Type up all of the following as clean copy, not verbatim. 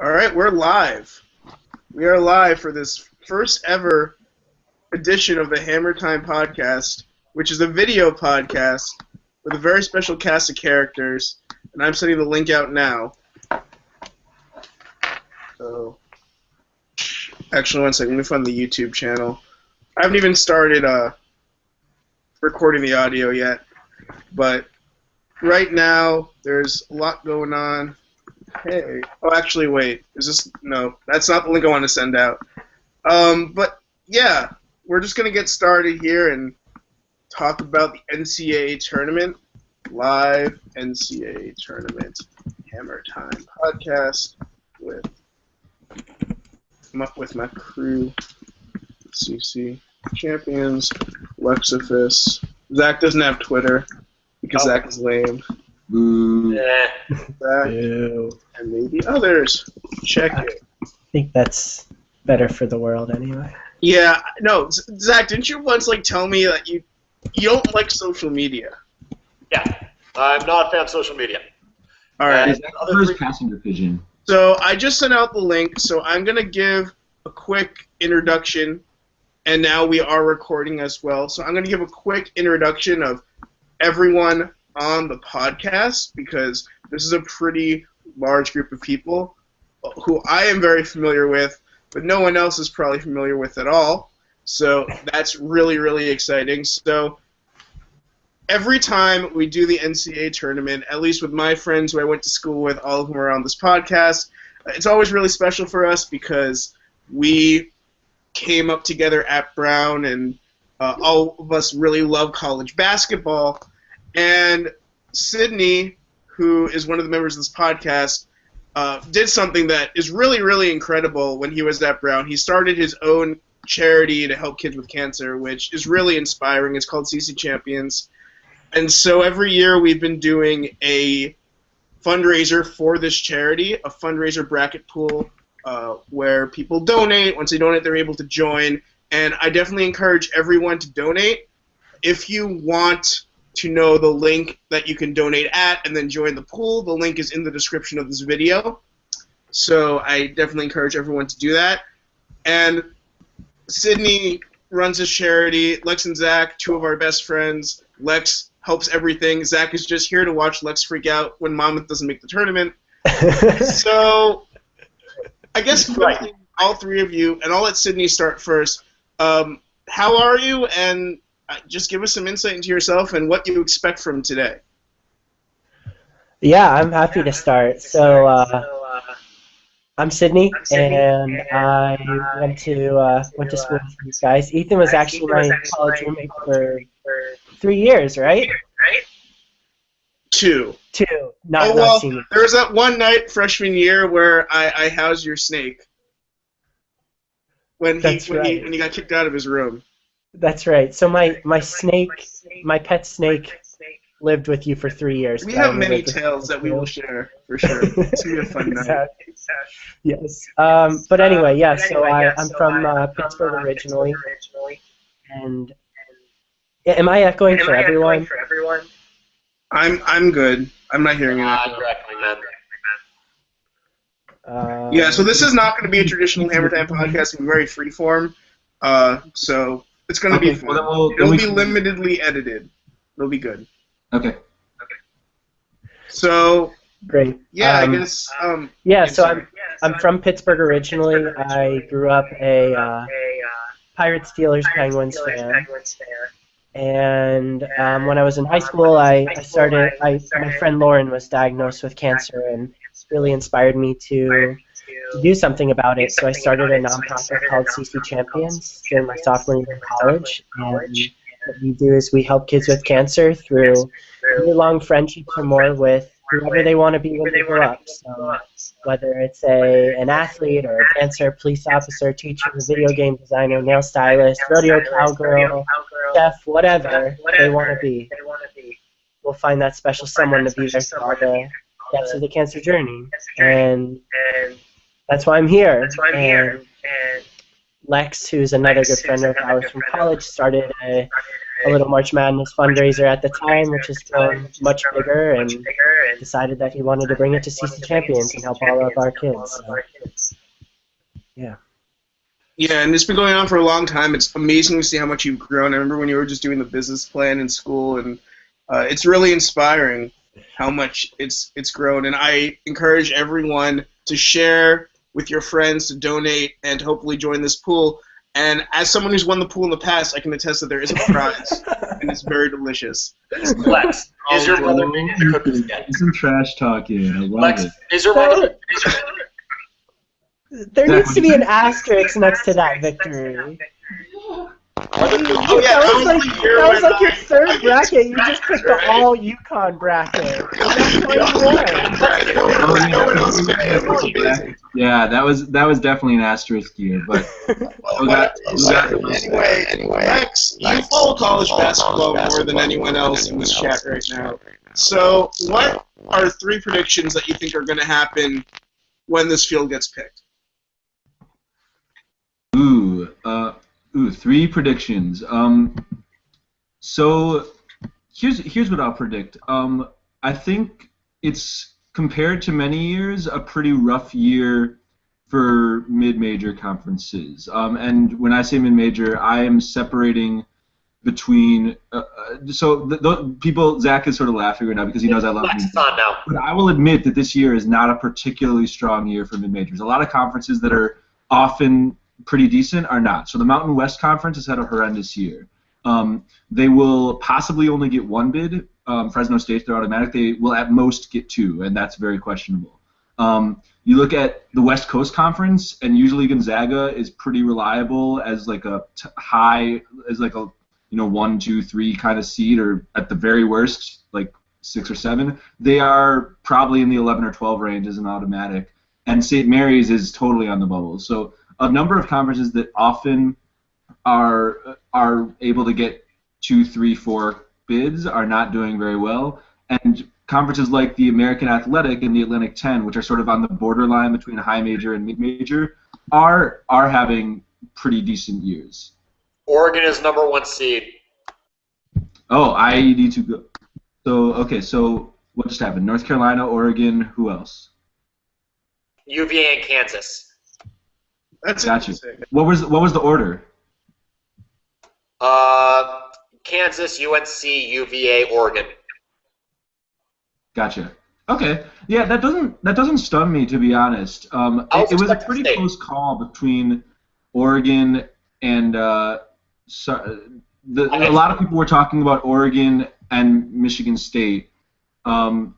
All right, we're live. We are live for this first ever edition of the Hammertime Podcast, which is a video podcast with a very special cast of characters, and I'm sending the link out now. So, actually, one second. Let me find the YouTube channel. I haven't even started recording the audio yet, but right now there's a lot going on. Hey. Oh, actually, wait. Is this... No, that's not the link I want to send out. But, yeah, we're just going to get started here and talk about the NCAA tournament. Live NCAA tournament. Hammertime Podcast with my crew. CC Champions. Lexifus. Zach doesn't have Twitter because Zach is lame. Yeah. And maybe others. Check it. I think that's better for the world anyway. Yeah, no, Zach, didn't you once tell me that you don't like social media? Yeah, I'm not a fan of social media. All right. Is that the first passenger pigeon? So I just sent out the link. So I'm gonna give a quick introduction, and now we are recording as well. So I'm gonna give a quick introduction of everyone on the podcast because this is a pretty large group of people who I am very familiar with, but no one else is probably familiar with at all. So that's really, really exciting. So every time we do the NCAA tournament, at least with my friends who I went to school with, all of whom are on this podcast, it's always really special for us because we came up together at Brown, and all of us really love college basketball. And Sidney, who is one of the members of this podcast, did something that is really, really incredible when he was at Brown. He started his own charity to help kids with cancer, which is really inspiring. It's called CC Champions. And so every year we've been doing a fundraiser for this charity, a fundraiser bracket pool where people donate. Once they donate, they're able to join. And I definitely encourage everyone to donate. If you want to know the link that you can donate at and then join the pool, the link is in the description of this video. So I definitely encourage everyone to do that. And Sidney runs this charity. Lex and Zach, two of our best friends. Lex helps everything. Zach is just here to watch Lex freak out when Monmouth doesn't make the tournament. So I guess all three of you, and I'll let Sidney start first. How are you? And just give us some insight into yourself and what you expect from today. Yeah, I'm happy to start. So I'm Sidney, and I went to school with these guys. Ethan was actually my college roommate for 3 years, right? Two. Not senior. There was that one night freshman year where I housed your snake when he got kicked out of his room. That's right. So my snake, my pet snake, lived with you for 3 years. We have many tales that we will share for sure. It's gonna be a fun night. Yes. But anyway, yeah. So I'm from Pittsburgh originally, and am I echoing for everyone? I'm good. I'm not hearing anything. Yeah. So this is not going to be a traditional Hammertime podcast. It's going to be very freeform. So it's going to be fun. Well, it'll be limitedly edited. It'll be good. Okay. So great. Yeah, I guess. Yeah. So I'm from Pittsburgh originally. I grew up a Pirates, Steelers, Penguins fan. And when I was in high school, my friend Lauren was diagnosed with cancer, and it really inspired me to do something about it. So I started a nonprofit called CC Champions during my sophomore year in college. And what we do is we help kids with cancer through year-long friendships or more with whoever they want to be when they grow up. So whether it's an athlete or a dancer, police officer, teacher, video game designer, nail stylist, rodeo cowgirl, chef, whatever they want to be, we'll find that special someone to be there for all the steps of the cancer journey. And that's why I'm here. And Lex, who's another good friend of ours from college, started a a little March Madness fundraiser at the time, which has grown much bigger, and decided that he wanted to bring it to CC Champions and help all of our kids. So, yeah. Yeah, and it's been going on for a long time. It's amazing to see how much you've grown. I remember when you were just doing the business plan in school, and it's really inspiring how much it's grown. And I encourage everyone to share with your friends, to donate, and hopefully join this pool. And as someone who's won the pool in the past, I can attest that there is a prize, and it's very delicious. Lex, is your brother making the cookies yet? Some trash talking. I love Lex, it. is your brother? There needs to be an asterisk next to that victory. That was like your third bracket. You just picked the all Yukon bracket. Yeah, that was definitely an asterisk year, but anyway, Lex, you follow college basketball more than anyone else in this chat right now. So, what are 3 predictions that you think are going to happen when this field gets picked? 3 predictions. So here's what I'll predict. I think it's, compared to many years, a pretty rough year for mid-major conferences. And when I say mid-major, I am separating between. So the people, Zach is sort of laughing right now because he knows I love Lex is on now. But I will admit that this year is not a particularly strong year for mid-majors. A lot of conferences that are often pretty decent are not. So the Mountain West Conference has had a horrendous year. They will possibly only get 1 bid. Fresno State, they're automatic. They will at most get 2, and that's very questionable. You look at the West Coast Conference, and usually Gonzaga is pretty reliable as like a high, as like a 1, 2, 3 kind of seed, or at the very worst, like 6 or 7. They are probably in the 11 or 12 range as an automatic, and St. Mary's is totally on the bubble. So a number of conferences that often are able to get 2, 3, 4 bids are not doing very well, and conferences like the American Athletic and the Atlantic 10, which are sort of on the borderline between a high major and mid major, are having pretty decent years. Oregon is number 1 seed. Oh, I need to go. So okay, so what just happened? North Carolina, Oregon, who else? UVA and Kansas. That's Gotcha. interesting. What was the order? Kansas, UNC, UVA, Oregon. Gotcha. Okay. Yeah, that doesn't stun me, to be honest. It was a pretty close call between Oregon and a lot of people were talking about Oregon and Michigan State. And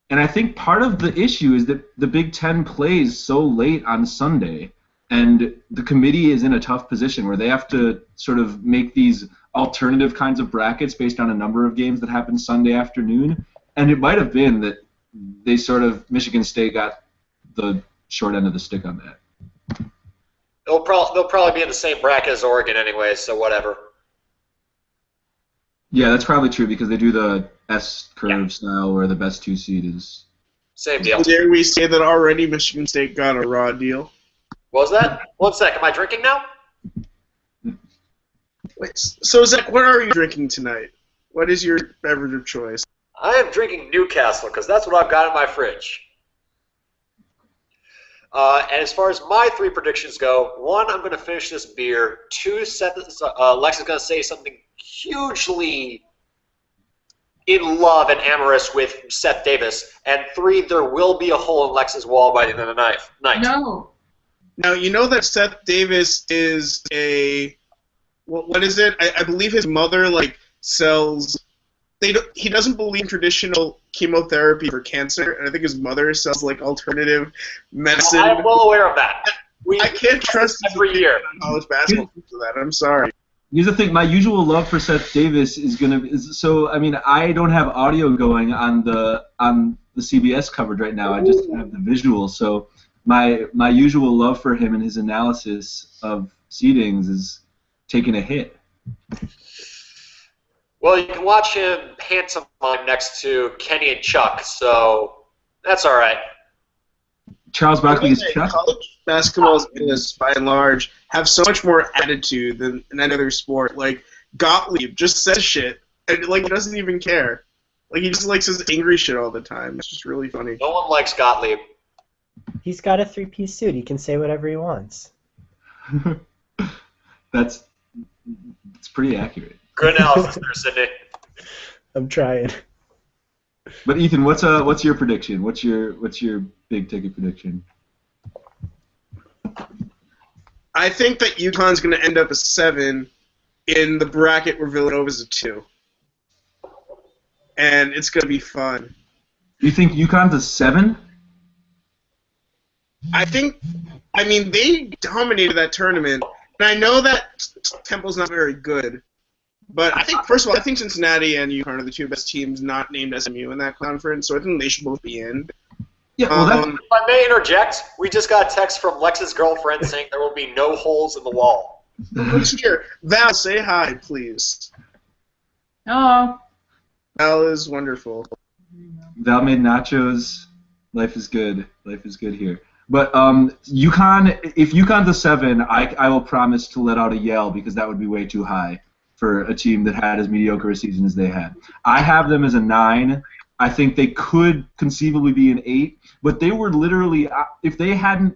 I think part of the issue is that the Big Ten plays so late on Sunday, and the committee is in a tough position where they have to sort of make these alternative kinds of brackets based on a number of games that happen Sunday afternoon. And it might have been that they Michigan State got the short end of the stick on that. They'll probably be in the same bracket as Oregon anyway, so whatever. Yeah, that's probably true because they do the S-curve style where the best 2 seed is. Same deal. Dare we say that already Michigan State got a raw deal? What was that? 1 sec. Am I drinking now? Wait, so Zach, what are you drinking tonight? What is your beverage of choice? I am drinking Newcastle because that's what I've got in my fridge. And as far as my 3 predictions go, 1, I'm going to finish this beer. 2, Lex is going to say something hugely in love and amorous with Seth Davis. And 3, there will be a hole in Lex's wall by the end of the night. No. Now, you know that Seth Davis is a... What is it? I believe his mother, sells... He doesn't believe in traditional chemotherapy for cancer, and I think his mother sells, alternative medicine. I'm well aware of that. I can't trust every year college basketball for that. I'm sorry. Here's the thing. My usual love for Seth Davis is I don't have audio going on the CBS coverage right now. I just have the visual. So my usual love for him and his analysis of seedings is taking a hit. Well, you can watch him handsome next to Kenny and Chuck, so that's all right. Charles Barkley is Chuck. College basketball is, by and large, have so much more attitude than any other sport. Gottlieb just says shit and like he doesn't even care. Like he just like says angry shit all the time. It's just really funny. No one likes Gottlieb. He's got a three-piece suit. He can say whatever he wants. That's pretty accurate. Good analysis there, Sidney. I'm trying. But Ethan, what's your prediction? What's your big ticket prediction? I think that UConn's going to end up a 7 in the bracket where Villanova's a 2. And it's going to be fun. You think UConn's a 7? I mean, they dominated that tournament. And I know that Temple's not very good. But I think, first of all, I think Cincinnati and UConn are the two best teams not named SMU in that conference, so I think they should both be in. Yeah, well, if I may interject, we just got a text from Lex's girlfriend saying there will be no holes in the wall. Who's here? Val, say hi, please. Hello. Val is wonderful. Val made nachos. Life is good. Life is good here. But UConn, if UConn's a 7, I will promise to let out a yell because that would be way too high for a team that had as mediocre a season as they had. I have them as a 9. I think they could conceivably be an 8, but they were literally, if they hadn't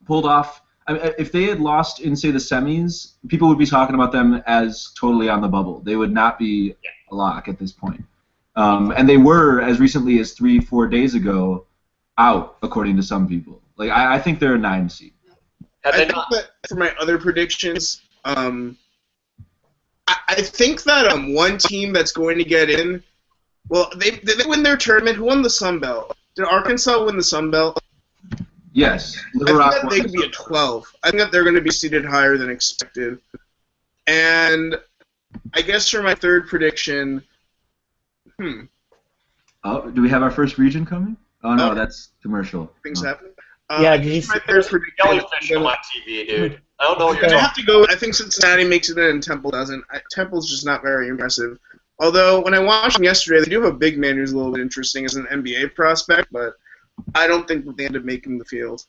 pulled off, I mean, if they had lost in, say, the semis, people would be talking about them as totally on the bubble. They would not be a lock at this point. And they were, as recently as 3-4 days ago, out, according to some people. Like, I think they're a 9 seed. I think that for my other predictions, I think that one team that's going to get in, well, they win their tournament. Who won the Sun Belt? Did Arkansas win the Sun Belt? Yes. I think that they could be a 12. I think that they're going to be seeded higher than expected. And I guess for my third prediction, Oh, do we have our first region coming? Oh, no, that's commercial. Things happen. Yeah, did you my third prediction, jellyfish on my TV, dude. I don't know what you're I talking have to go. I think Cincinnati makes it in and Temple doesn't. Temple's just not very impressive. Although, when I watched them yesterday, they do have a big man who's a little bit interesting as an NBA prospect, but I don't think that they end up making the field.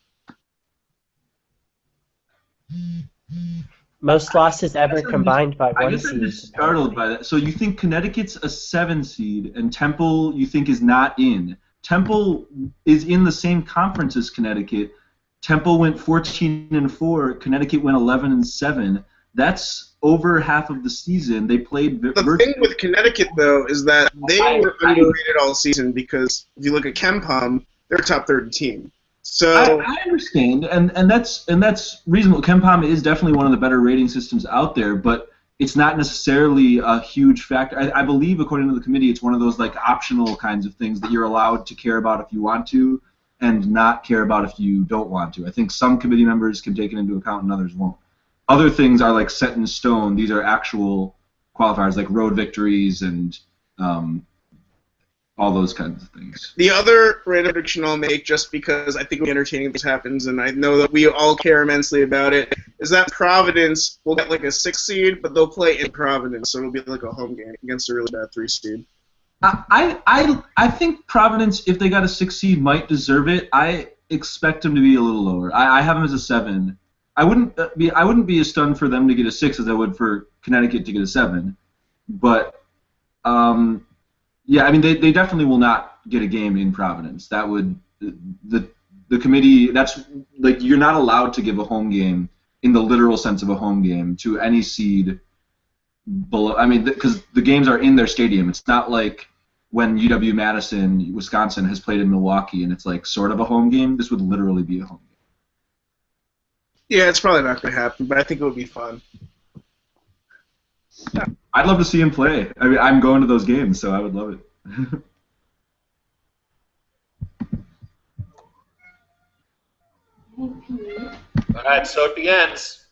Most losses ever combined by I one guess I'm seed. just startled by that. So you think Connecticut's a 7 seed, and Temple you think is not in. Temple is in the same conference as Connecticut. Temple went 14-4. Connecticut went 11-7. That's over half of the season. They played. The thing with Connecticut, though, is that they were underrated all season because if you look at KenPom, they're a top 30 team. So I understand, and that's reasonable. KenPom is definitely one of the better rating systems out there, but it's not necessarily a huge factor. I believe, according to the committee, it's one of those like optional kinds of things that you're allowed to care about if you want to, and not care about if you don't want to. I think some committee members can take it into account and others won't. Other things are like set in stone. These are actual qualifiers like road victories and all those kinds of things. the other random prediction I'll make, just because I think it'll be entertaining if this happens, and I know that we all care immensely about it, is that Providence will get like a 6 seed, but they'll play in Providence, so it'll be like a home game against a really bad 3 seed. I think Providence, if they got a 6 seed, might deserve it. I expect them to be a little lower. I have them as a 7. I wouldn't be as stunned for them to get a 6 as I would for Connecticut to get a 7. But yeah, I mean they definitely will not get a game in Providence. That would the committee. That's like you're not allowed to give a home game in the literal sense of a home game to any seed below. I mean, because the games are in their stadium. It's not like when UW-Madison, Wisconsin, has played in Milwaukee and it's like sort of a home game. This would literally be a home game. Yeah, it's probably not going to happen, but I think it would be fun. Yeah. I'd love to see him play. I mean, I'm going to those games, so I would love it. All right, so it begins.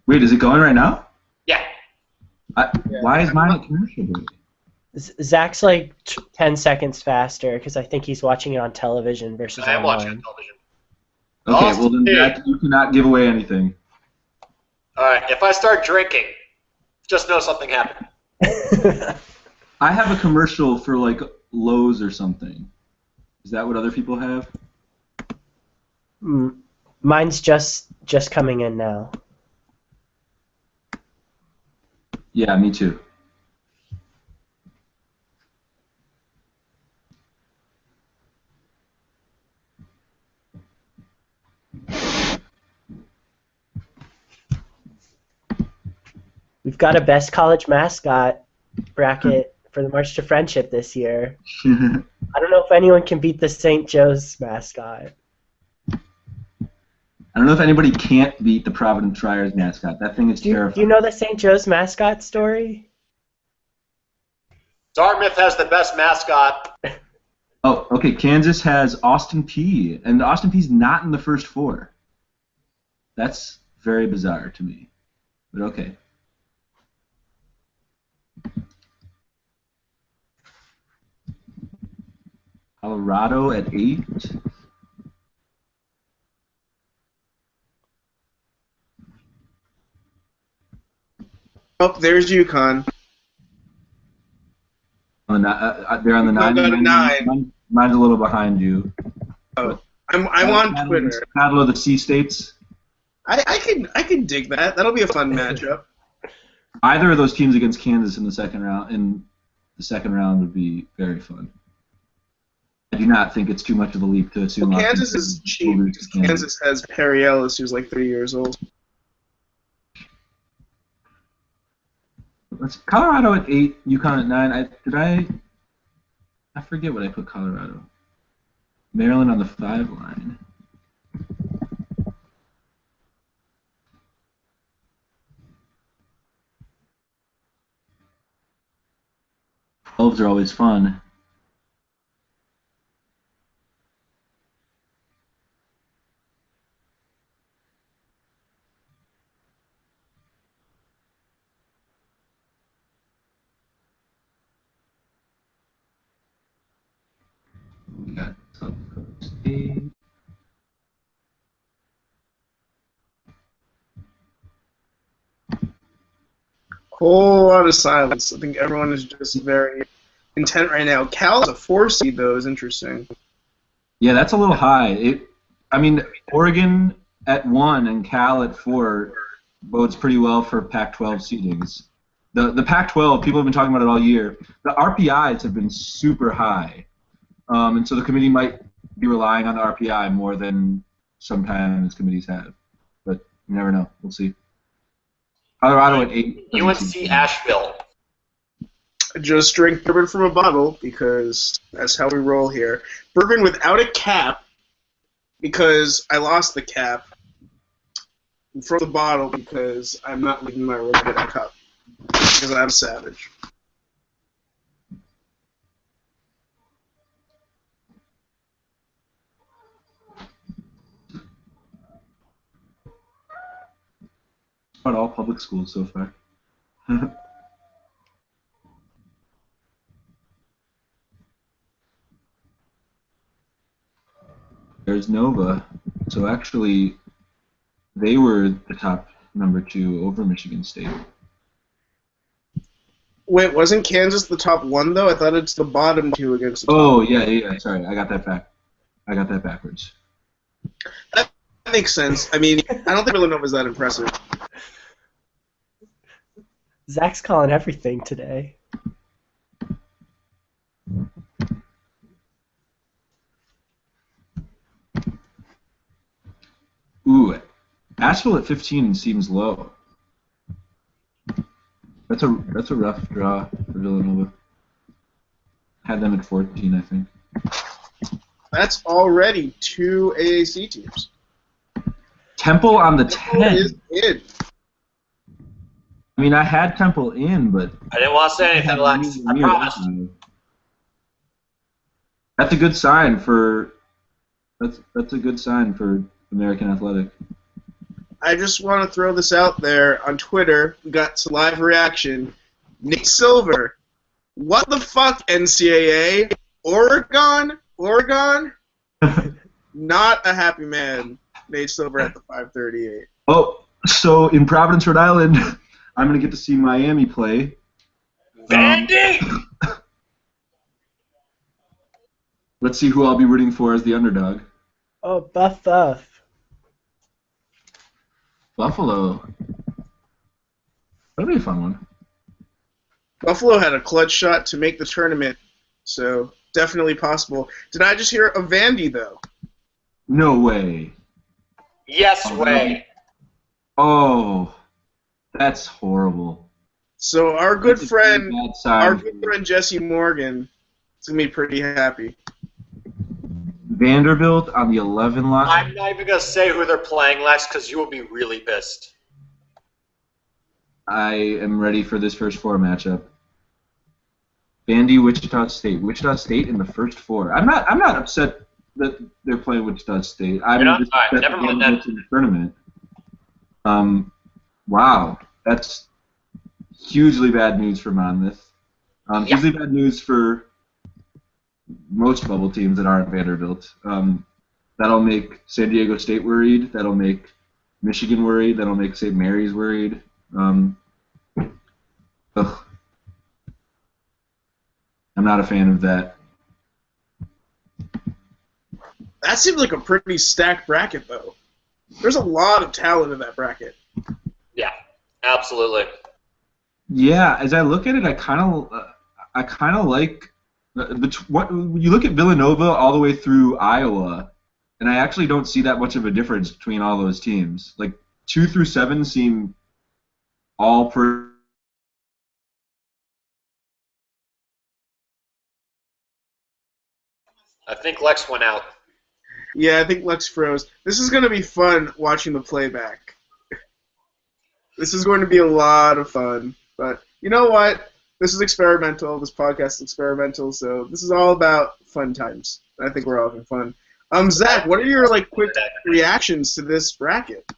Wait, is it going right now? Yeah. Why is mine a commercial break? Zach's like 10 seconds faster because I think he's watching it on television versus I am online. watching television. Okay, well then, Zach, you cannot give away anything. All right, if I start drinking, just know something happened. I have a commercial for like Lowe's or something. Is that what other people have? Mine's just coming in now. Yeah, me too. We've got a best college mascot bracket for the March to Friendship this year. I don't know if anyone can beat the St. Joe's mascot. I don't know if anybody can't beat the Providence Friars mascot. That thing is terrifying. Do you know the St. Joe's mascot story? Dartmouth has the best mascot. Oh, okay. Kansas has Austin Peay, and Austin Peay's not in the first four. That's very bizarre to me, but okay. Colorado at 8. Oh, there's UConn. They're on the 9. Go to 9. Mine's a little behind you. Oh, I'm on Twitter. Battle of the Sea States. I can dig that. That'll be a fun matchup. Either of those teams against Kansas in the second round would be very fun. I do not think it's too much of a leap to assume. Well, Kansas is cheap. Kansas has Perry Ellis, who's like 3 years old. Colorado at 8, UConn at 9. I forget what I put Colorado. Maryland on the 5 line. Elves are always fun. We got South Coast 8. Whole lot of silence. I think everyone is just very intent right now. Cal is a 4 seed, though, is interesting. Yeah, that's a little high. Oregon at 1 and Cal at 4 bodes pretty well for Pac-12 seedings. The Pac-12, people have been talking about it all year. The RPIs have been super high, and so the committee might be relying on the RPI more than sometimes committees have. But you never know. We'll see. Colorado at 8. UNC Asheville. Just drink bourbon from a bottle because that's how we roll here. Bourbon without a cap because I lost the cap. And from the bottle because I'm not leaving my room with a cup because I'm savage. About all public schools so far. There's Nova. So actually, they were the top number 2 over Michigan State. Wait, wasn't Kansas the top 1 though? I thought it's the bottom 2 against the top. Oh yeah. Sorry, I got that backwards. That makes sense. I mean, I don't think Villanova's that impressive. Zach's calling everything today. Ooh, Asheville at 15 seems low. That's a rough draw for Villanova. Had them at 14, I think. That's already 2 AAC teams. Temple on the Temple 10. is in. I mean, I had Temple in, but I didn't want to say anything, Lex. I promised. That's a good sign for. That's a good sign for American Athletic. I just want to throw this out there on Twitter. We got some live reaction. Nate Silver. What the fuck, NCAA? Oregon? Not a happy man. Nate Silver at the 538. Oh, so in Providence, Rhode Island, I'm going to get to see Miami play. Vandy! Let's see who I'll be rooting for as the underdog. Oh, Buff. Buffalo. That'll be a fun one. Buffalo had a clutch shot to make the tournament, so definitely possible. Did I just hear a Vandy, though? No way. Yes way. Oh, that's horrible. So our good That's a friend, pretty bad sign. Jesse Morgan, is gonna be pretty happy. Vanderbilt on the 11 line. I'm not even going to say who they're playing, Lex, because you will be really pissed. I am ready for this first four matchup. Vandy, Wichita State. Wichita State in the first four. I'm not upset that they're playing Wichita State. I'm just upset never that mind Vanderbilt's in the tournament. Wow, that's hugely bad news for Monmouth. Hugely bad news for most bubble teams that aren't Vanderbilt. That'll make San Diego State worried. That'll make Michigan worried. That'll make St. Mary's worried. I'm not a fan of that. That seems like a pretty stacked bracket, though. There's a lot of talent in that bracket. Yeah, absolutely. Yeah, as I look at it, I kind of like what you look at Villanova all the way through Iowa, and I actually don't see that much of a difference between all those teams. Like 2 through 7 seem all pretty. I think Lex went out. Yeah, I think Lex froze. This is going to be fun watching the playback. This is going to be a lot of fun. But you know what? This is experimental. This podcast is experimental, so this is all about fun times. I think we're all having fun. Zach, what are your quick reactions to this bracket?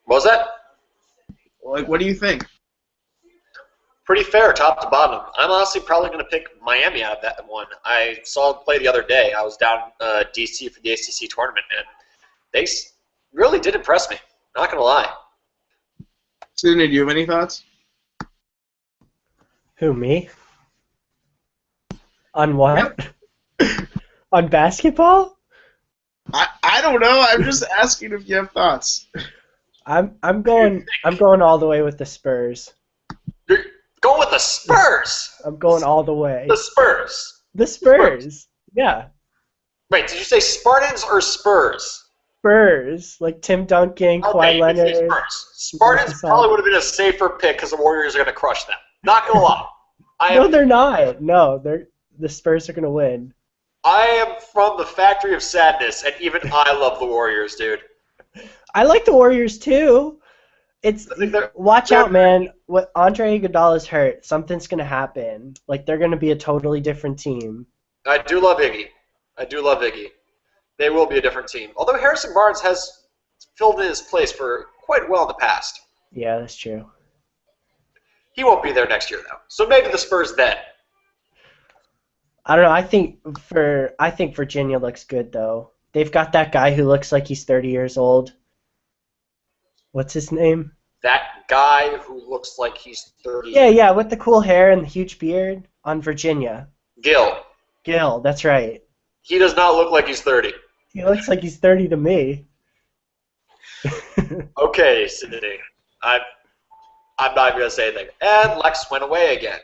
What was that? What do you think? Pretty fair, top to bottom. I'm honestly probably going to pick Miami out of that one. I saw them play the other day. I was down D.C. for the ACC tournament, and they really did impress me. Not going to lie. Sidney, do you have any thoughts? Who, me? On what? On basketball? I don't know. I'm just asking if you have thoughts. I'm going all the way with the Spurs. You're going with the Spurs. I'm going all the way. The Spurs. The Spurs. Yeah. Wait, did you say Spartans or Spurs? Spurs, like Tim Duncan, Kawhi Leonard. Spurs. Spartans probably would have been a safer pick because the Warriors are going to crush them. Not going to lie. No, they're not. No, the Spurs are going to win. I am from the factory of sadness, and even I love the Warriors, dude. I like the Warriors too. Watch out, man. What Andre Iguodala's hurt, something's going to happen. They're going to be a totally different team. I do love Iggy. They will be a different team. Although Harrison Barnes has filled in his place for quite well in the past. Yeah, that's true. He won't be there next year, though. So maybe the Spurs then. I don't know. I think Virginia looks good, though. They've got that guy who looks like he's 30 years old. What's his name? That guy who looks like he's 30. Yeah, with the cool hair and the huge beard on Virginia. Gil, that's right. He does not look like he's 30. He looks like he's 30 to me. Okay, Sidney. I'm not even going to say anything. And Lex went away again.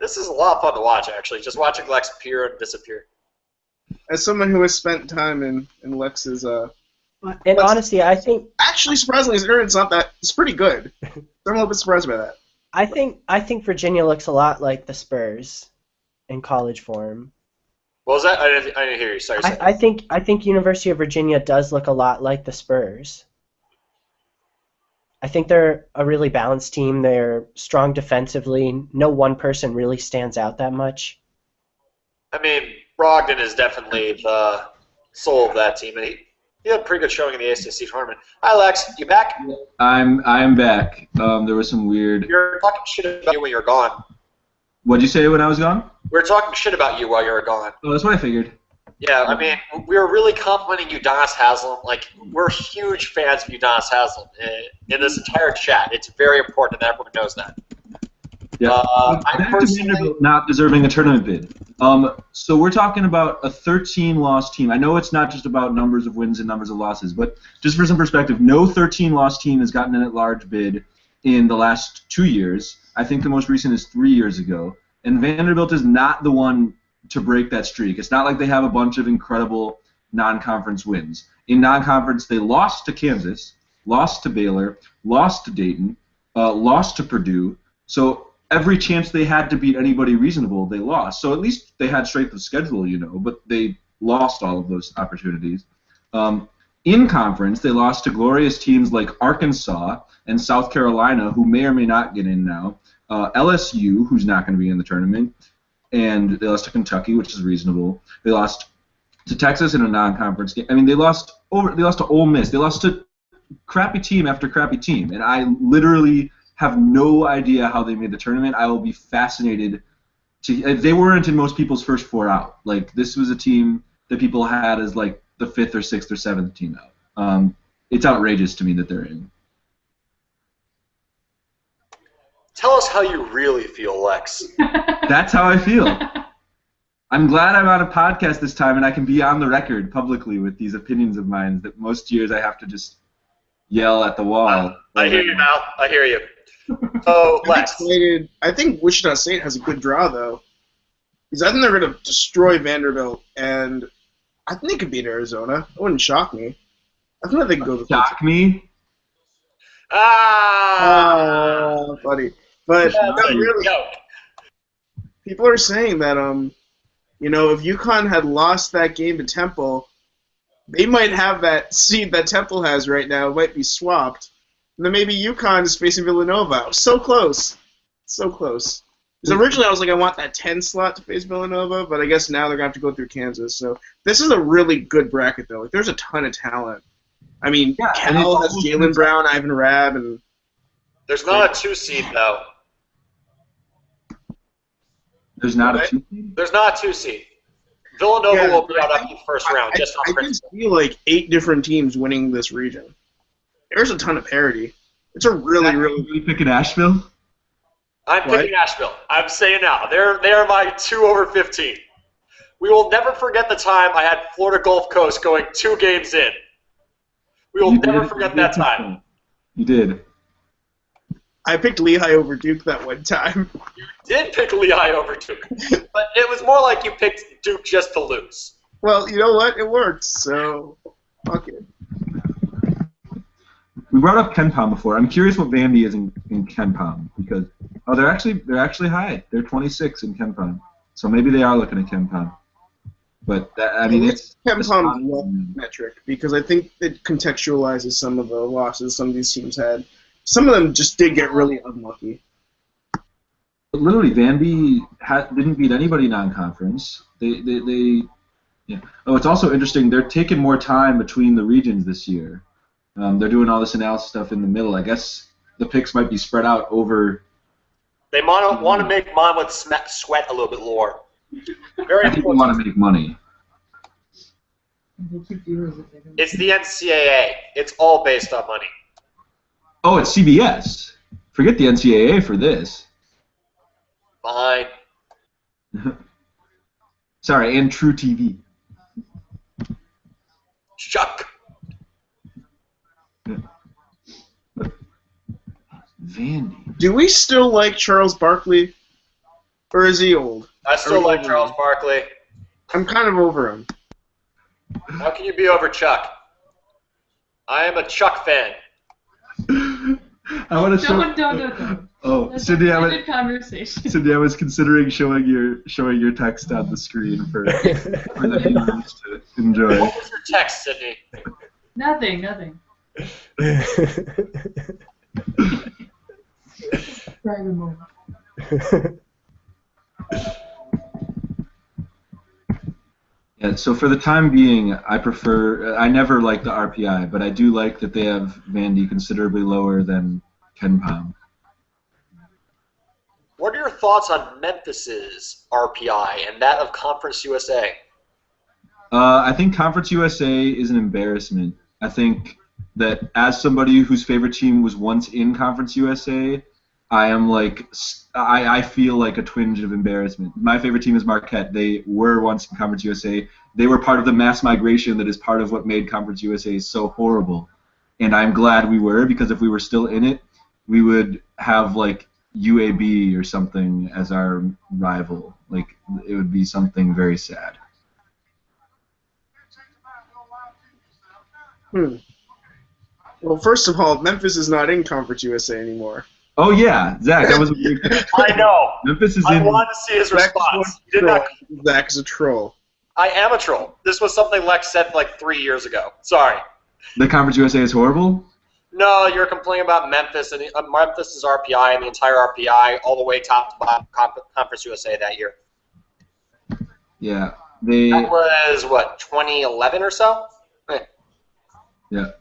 This is a lot of fun to watch, actually, just watching Lex appear and disappear. As someone who has spent time in Lex's... In honesty, I think... Actually, surprisingly, his internet's not that... It's pretty good. I'm a little bit surprised by that. I think Virginia looks a lot like the Spurs in college form. What was that? I didn't hear you. Sorry. I think University of Virginia does look a lot like the Spurs. I think they're a really balanced team. They're strong defensively. No one person really stands out that much. I mean, Brogdon is definitely the soul of that team, and he had a pretty good showing in the ACC tournament. Hi, Lex. You back? I'm back. There was some weird... You're talking shit about you when you're gone. What'd you say when I was gone? We were talking shit about you while you were gone. Oh, that's what I figured. Yeah, I mean, we were really complimenting Udonis Haslem. We're huge fans of Udonis Haslem in this entire chat. It's very important that everyone knows that. Yeah. I'm personally not deserving a tournament bid. So we're talking about a 13-loss team. I know it's not just about numbers of wins and numbers of losses, but just for some perspective, no 13-loss team has gotten an at-large bid in the last 2 years. I think the most recent is 3 years ago. And Vanderbilt is not the one to break that streak. It's not like they have a bunch of incredible non-conference wins. In non-conference, they lost to Kansas, lost to Baylor, lost to Dayton, lost to Purdue. So every chance they had to beat anybody reasonable, they lost. So at least they had strength of schedule, but they lost all of those opportunities. In conference, they lost to glorious teams like Arkansas and South Carolina, who may or may not get in now, LSU, who's not going to be in the tournament, and they lost to Kentucky, which is reasonable. They lost to Texas in a non-conference game. I mean, they lost to Ole Miss. They lost to crappy team after crappy team, and I literally have no idea how they made the tournament. I will be fascinated if they weren't in most people's first 4 out. Like, this was a team that people had as like the 5th or 6th or 7th team out. It's outrageous to me that they're in. Tell us how you really feel, Lex. That's how I feel. I'm glad I'm on a podcast this time and I can be on the record publicly with these opinions of mine that most years I have to just yell at the wall. I hear you, Mal. I hear you. So, Lex. I think Wichita State has a good draw, though. Because I think they're going to destroy Vanderbilt, and I think they could beat Arizona. It wouldn't shock me. I think they could go to shock me? Buddy. But no, really. People are saying that if UConn had lost that game to Temple, they might have that seed that Temple has right now. It might be swapped. And then maybe UConn is facing Villanova. So close. So close. Because originally I was like, I want that 10 slot to face Villanova, but I guess now they're going to have to go through Kansas. So this is a really good bracket, though. Like, there's a ton of talent. I mean, Cal has Jalen Brown, Ivan Rabb, and... There's not a 2 seed, though. There's not a 2 seed? There's not a 2 seed. Villanova will be out after the first round, just on principle. I can see like 8 different teams winning this region. There's a ton of parity. It's a really... You picking Asheville? I'm picking Asheville. I'm saying now. They are my 2 over 15. We will never forget the time I had Florida Gulf Coast going 2 games in. We will never forget that time. You did. I picked Lehigh over Duke that one time. You did pick Lehigh over Duke. But it was more like you picked Duke just to lose. Well, you know what? It worked, so fuck it. We brought up KenPom before. I'm curious what Vandy is in KenPom because they're actually high. They're 26 in KenPom, so maybe they are looking at KenPom. But it's KenPom's metric because I think it contextualizes some of the losses some of these teams had. Some of them just did get really unlucky. But literally, Vandy didn't beat anybody non-conference. Oh, it's also interesting. They're taking more time between the regions this year. They're doing all this analysis stuff in the middle. I guess the picks might be spread out over. They want to make Monmouth sweat a little bit more. Very I think they want to make money. It's the NCAA. It's all based on money. Oh, it's CBS. Forget the NCAA for this. Fine. Sorry, and True TV. Chuck. Vandy. Do we still like Charles Barkley, or is he old? I still like Charles Barkley. I'm kind of over him. How can you be over Chuck? I am a Chuck fan. I want to show. Don't. Oh, That's Sidney, a conversation. Sidney, I was considering showing your text on the screen for the viewers to enjoy. What was your text, Sidney? Nothing. Private moment. Yeah, so for the time being, I never liked the RPI, but I do like that they have Vandy considerably lower than KenPom. What are your thoughts on Memphis's RPI and that of Conference USA? I think Conference USA is an embarrassment. I think that as somebody whose favorite team was once in Conference USA, I feel like a twinge of embarrassment. My favorite team is Marquette. They were once in Conference USA. They were part of the mass migration that is part of what made Conference USA so horrible. And I'm glad we were, because if we were still in it, we would have like UAB or something as our rival. Like it would be something very sad. Well, first of all, Memphis is not in Conference USA anymore. Oh yeah, Zach, that was a big. I know. Memphis is I in. wanted to see his response. He did not. Zach is a troll. I am a troll. This was something Lex said like 3 years ago. Sorry. The Conference USA is horrible. No, you're complaining about Memphis, and Memphis' RPI and the entire RPI all the way top to bottom Conference USA that year. Yeah, That was, what, 2011 or so? Yeah.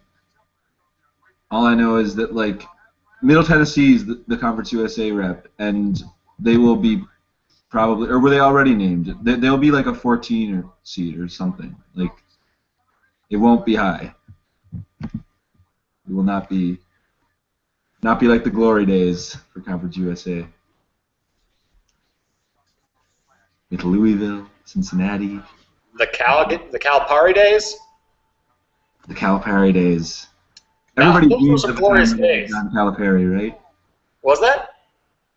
All I know is that, like, Middle Tennessee is the Conference USA rep, and they will be probably, or were they already named? They'll be like a 14 seed or something. Like, it won't be high. It will not be like the glory days for Conference USA. With Louisville, Cincinnati. The Calipari days? The Calipari days. Now, Everybody those were dreams some of the glorious time days. John Calipari, right? Was that?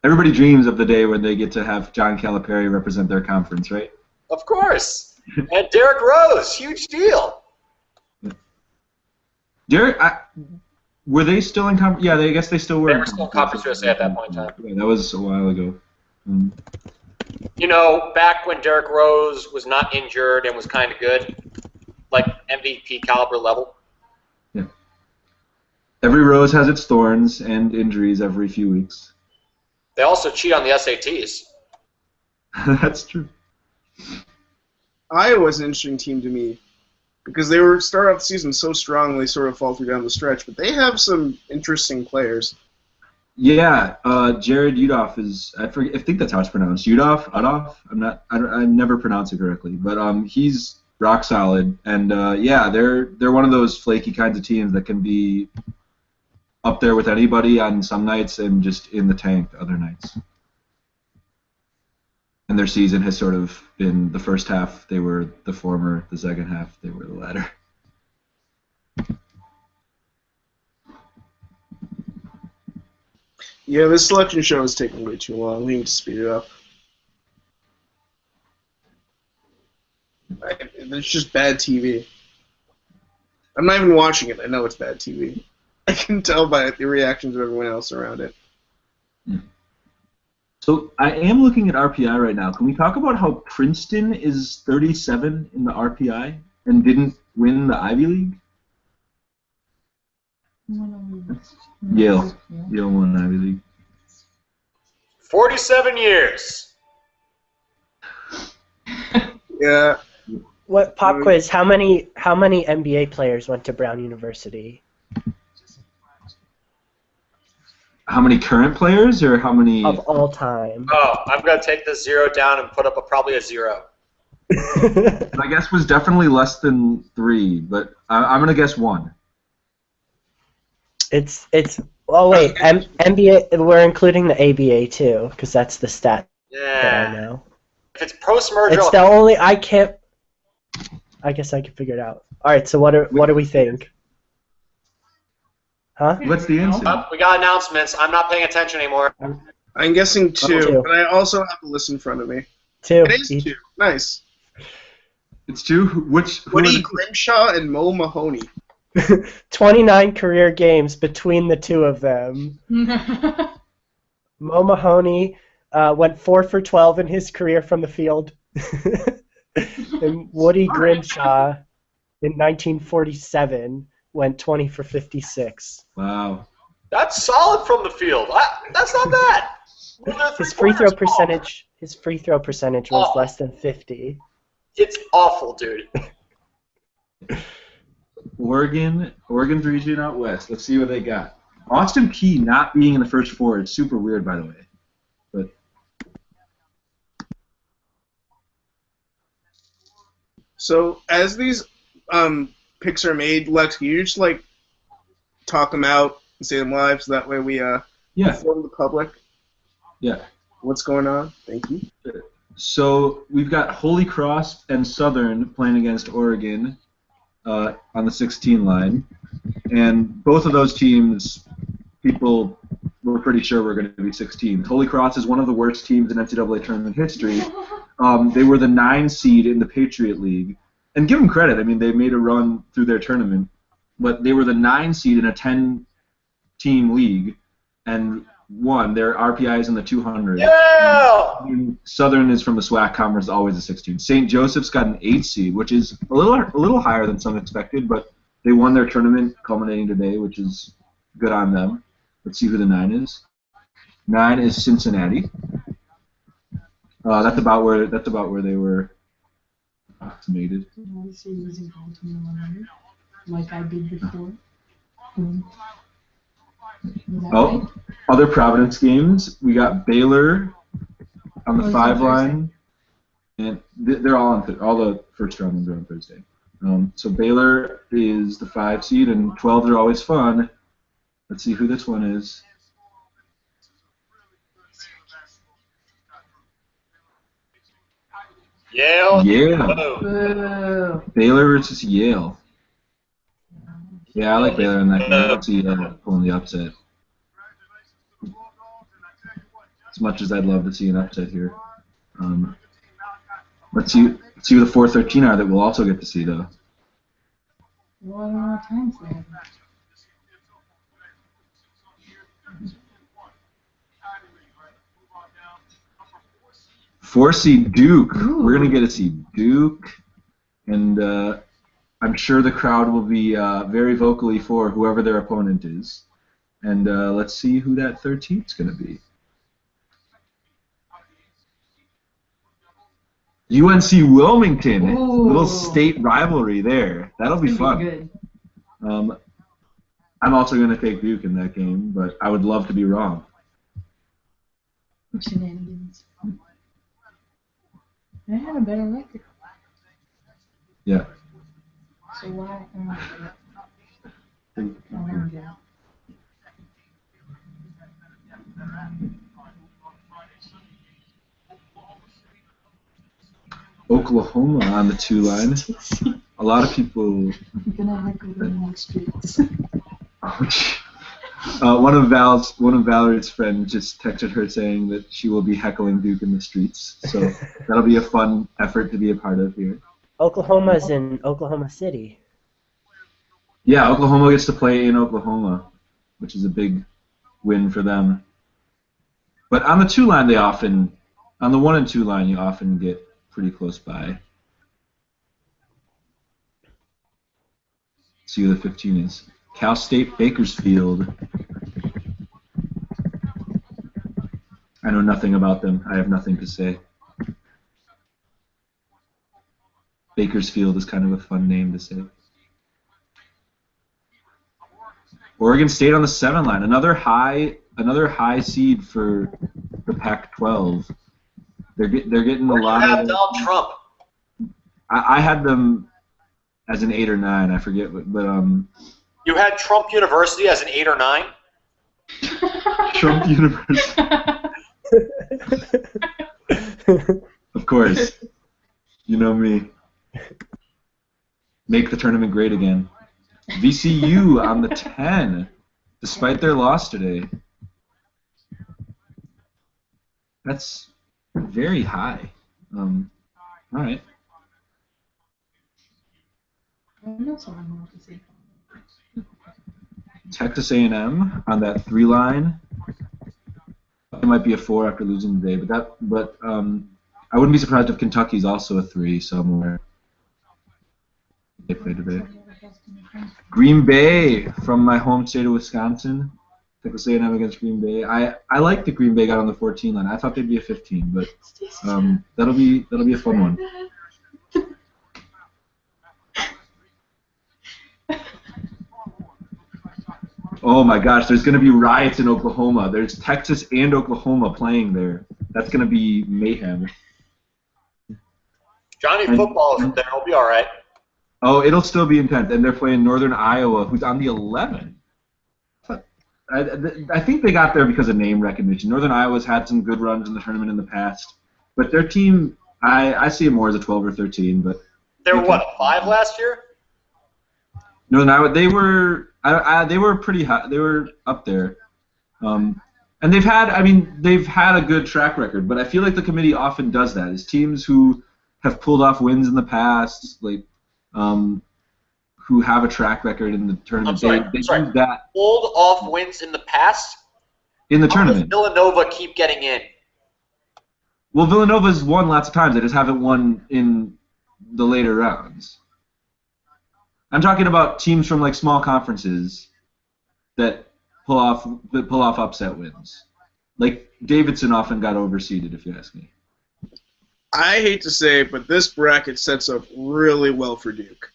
Everybody dreams of the day when they get to have John Calipari represent their conference, right? Of course. And Derrick Rose, huge deal. Derek, were they still in conference? Yeah, I guess they still were. They were still in Conference USA at that point in time. Yeah, that was a while ago. You know, back when Derrick Rose was not injured and was kind of good, like MVP caliber level. Yeah. Every rose has its thorns and injuries every few weeks. They also cheat on the SATs. That's true. Iowa's an interesting team to me because they were start off the season so strong they sort of faltered down the stretch, but they have some interesting players. Yeah, Jared Udoff is. I think that's how it's pronounced. Udoff. I never pronounce it correctly, but he's rock solid, and yeah, they're one of those flaky kinds of teams that can be up there with anybody on some nights and just in the tank other nights. And their season has sort of been the first half they were the former, the second half they were the latter. Yeah, this selection show is taking way too long. We need to speed it up. It's just bad TV. I'm not even watching it. I know it's bad TV. I can tell by the reactions of everyone else around it. So I am looking at RPI right now. Can we talk about how Princeton is 37 in the RPI and didn't win the Ivy League? Yale won the Ivy League. 47 years. Yeah. What pop quiz? How many NBA players went to Brown University? How many current players or how many? Of all time. Oh, I'm going to take this 0 down and put up probably a 0. My guess was definitely less than 3, but I'm going to guess 1. It's oh wait, NBA. We're including the ABA too, because that's the stat that I know. If it's post-merger, It's the only I can't. I guess I can figure it out. All right, so what do we think? Huh? What's the answer? we got announcements. I'm not paying attention anymore. I'm guessing 2, Two. but I also have the list in front of me. 2. It is 2. Nice. It's 2. Who Woody are the- Grimshaw and Mo Mahoney. 29 career games between the two of them. Mo Mahoney went 4 for 12 in his career from the field. And Woody Grimshaw in 1947 went 20 for 56. Wow. That's solid from the field. That's not bad. His free throw percentage was less than 50. It's awful, dude. Oregon's region out west. Let's see what they got. Austin Peay not being in the first 4 is super weird, by the way. But So as these picks are made, Lex, can you just like talk them out and say them live so that way we inform the public what's going on? Thank you. So we've got Holy Cross and Southern playing against Oregon on the 16 line, and both of those teams, people we're pretty sure we're going to be 16. Holy Cross is one of the worst teams in NCAA tournament history. They were the 9 seed in the Patriot League. And give them credit. I mean, they made a run through their tournament. But they were the 9 seed in a 10-team league and won. Their RPI is in the 200. Yeah! Southern is from the SWAC conference, always a 16. St. Joseph's got an 8 seed, which is a little higher than some expected, but they won their tournament culminating today, which is good on them. Let's see who the 9 is. 9 is Cincinnati. That's about where they were estimated. Obviously losing all to me, like I did before. Oh, other Providence games. We got Baylor on the 5 line, and they're all on all the first round ones are on Thursday. So Baylor is the 5 seed, and 12s are always fun. Let's see who this one is. Yale. Yale. Baylor versus Yale. Yeah, I like Baylor in that game. I don't see pulling the upset. As much as I'd love to see an upset here. Let's see who the 4-13 are that we'll also get to see, though. Well, I don't know what times they have. 4 seed Duke. Ooh. We're going to get to see Duke. And I'm sure the crowd will be very vocally for whoever their opponent is. And let's see who that 13th is going to be. UNC Wilmington. Ooh. Little state rivalry there. That'll be fun. Good. I'm also going to take Duke in that game, but I would love to be wrong. Shenanigans. They had a better record. Yeah. So why? Oklahoma on the 2 line. A lot of people. I'm gonna heckle them in the streets. One of Valerie's friends just texted her saying that she will be heckling Duke in the streets. So that'll be a fun effort to be a part of here. Oklahoma's in Oklahoma City. Yeah, Oklahoma gets to play in Oklahoma, which is a big win for them. But on the 2 line, on the 1 and 2 line, you often get pretty close by. See who the 15 is. Cal State Bakersfield. I know nothing about them. I have nothing to say. Bakersfield is kind of a fun name to say. Oregon State on the 7 line. Another high seed for the Pac-12. They're getting a lot of. Donald Trump. I had them as an 8 or 9. I forget, but You had Trump University as an 8 or 9? Trump University. Of course. You know me. Make the tournament great again. VCU on the 10, despite their loss today. That's very high. All right. I know someone wants to say. Texas A&M on that 3 line. It might be a 4 after losing today, but I wouldn't be surprised if Kentucky's also a 3 somewhere. They play today. Green Bay from my home state of Wisconsin. Texas A&M against Green Bay. I like that Green Bay got on the 14 line. I thought they'd be a 15, but that'll be a fun one. Oh my gosh, there's going to be riots in Oklahoma. There's Texas and Oklahoma playing there. That's going to be mayhem. Johnny Football is there. He'll be all right. Oh, it'll still be intense. And they're playing Northern Iowa, who's on the 11. I think they got there because of name recognition. Northern Iowa's had some good runs in the tournament in the past. But their team, I see it more as a 12 or 13. But They were, what, 5 last year? Northern Iowa, they were pretty high. They were up there. And they've had a good track record, but I feel like the committee often does that. Is teams who have pulled off wins in the past, like who have a track record in the tournament. They use that. Pulled off wins in the past? In the How tournament. does Villanova keep getting in? Well, Villanova's won lots of times. They just haven't won in the later rounds. I'm talking about teams from like small conferences that pull off upset wins. Like Davidson often got overseeded, if you ask me. I hate to say it, but this bracket sets up really well for Duke.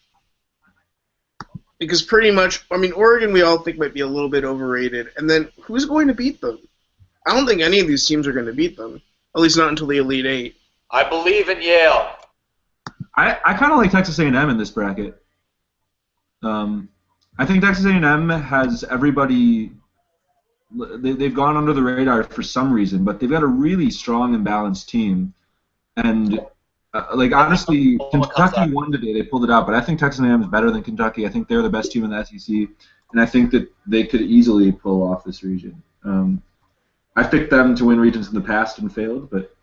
Because pretty much, I mean, Oregon we all think might be a little bit overrated, and then who's going to beat them? I don't think any of these teams are going to beat them, at least not until the Elite Eight. I believe in Yale. I kind of like Texas A&M in this bracket. I think Texas A&M has everybody. They've gone under the radar for some reason, but they've got a really strong and balanced team. And honestly, Kentucky won today. They pulled it out, but I think Texas A&M is better than Kentucky. I think they're the best team in the SEC, and I think that they could easily pull off this region. I've picked them to win regions in the past and failed, but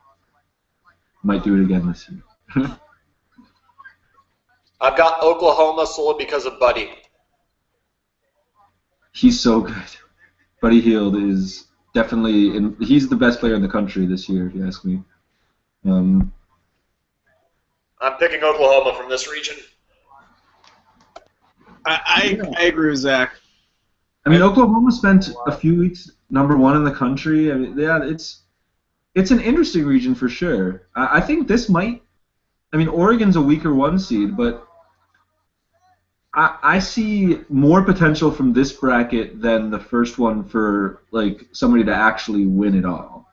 might do it again this year. I've got Oklahoma solely because of Buddy. He's so good. Buddy Hield is definitely he's the best player in the country this year, if you ask me. I'm picking Oklahoma from this region. I agree with Zach. I mean, Oklahoma spent a few weeks #1 in the country. I mean, yeah, it's an interesting region for sure. I think this might. I mean, Oregon's a weaker 1 seed, but I see more potential from this bracket than the first one for like somebody to actually win it all.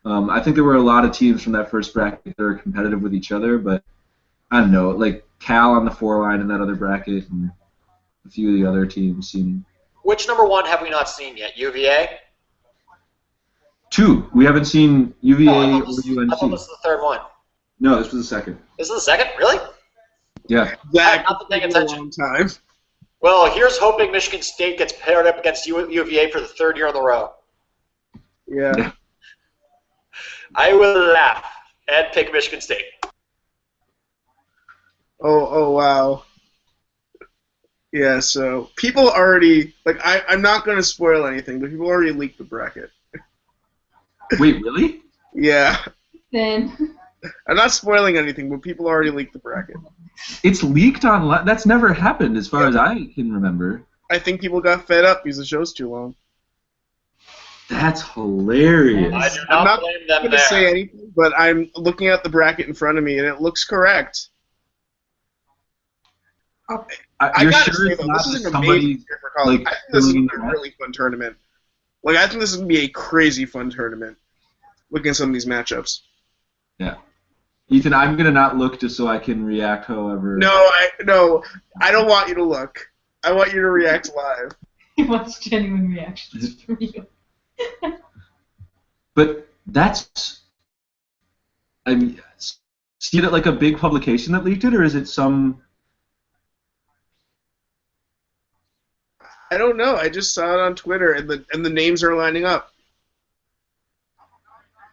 I think there were a lot of teams from that first bracket that are competitive with each other, but I don't know, like Cal on the 4 line in that other bracket, and a few of the other teams seem. Which #1 have we not seen yet? UVA? 2. We haven't seen UVA or UNC. I thought this was the third one. No, this was the second. This is the second? Really? Yeah. Zach, I've not been paying a attention. long time. Well, here's hoping Michigan State gets paired up against UVA for the 3rd year in a row. Yeah. I will laugh and pick Michigan State. Oh, wow. Yeah, so people already, like, I'm not going to spoil anything, but people already leaked the bracket. Wait, really? Yeah. Then. I'm not spoiling anything, but people already leaked the bracket. It's leaked online. That's never happened as far as I can remember. I think people got fed up because the show's too long. That's hilarious. I do I'm not not blame them going there. to say anything, but I'm looking at the bracket in front of me, and it looks correct. I You're gotta sure say, it's though, not this is just an somebody amazing year for college. like I think this is filling a in the really fun tournament. Like, I think this is going to be a crazy fun tournament, looking at some of these matchups. Yeah. Ethan, I'm gonna not look just so I can react however. No, I don't want you to look. I want you to react live. He wants genuine reactions from you. But that's. I mean, see it like a big publication that leaked it, or is it some? I don't know. I just saw it on Twitter, and the names are lining up.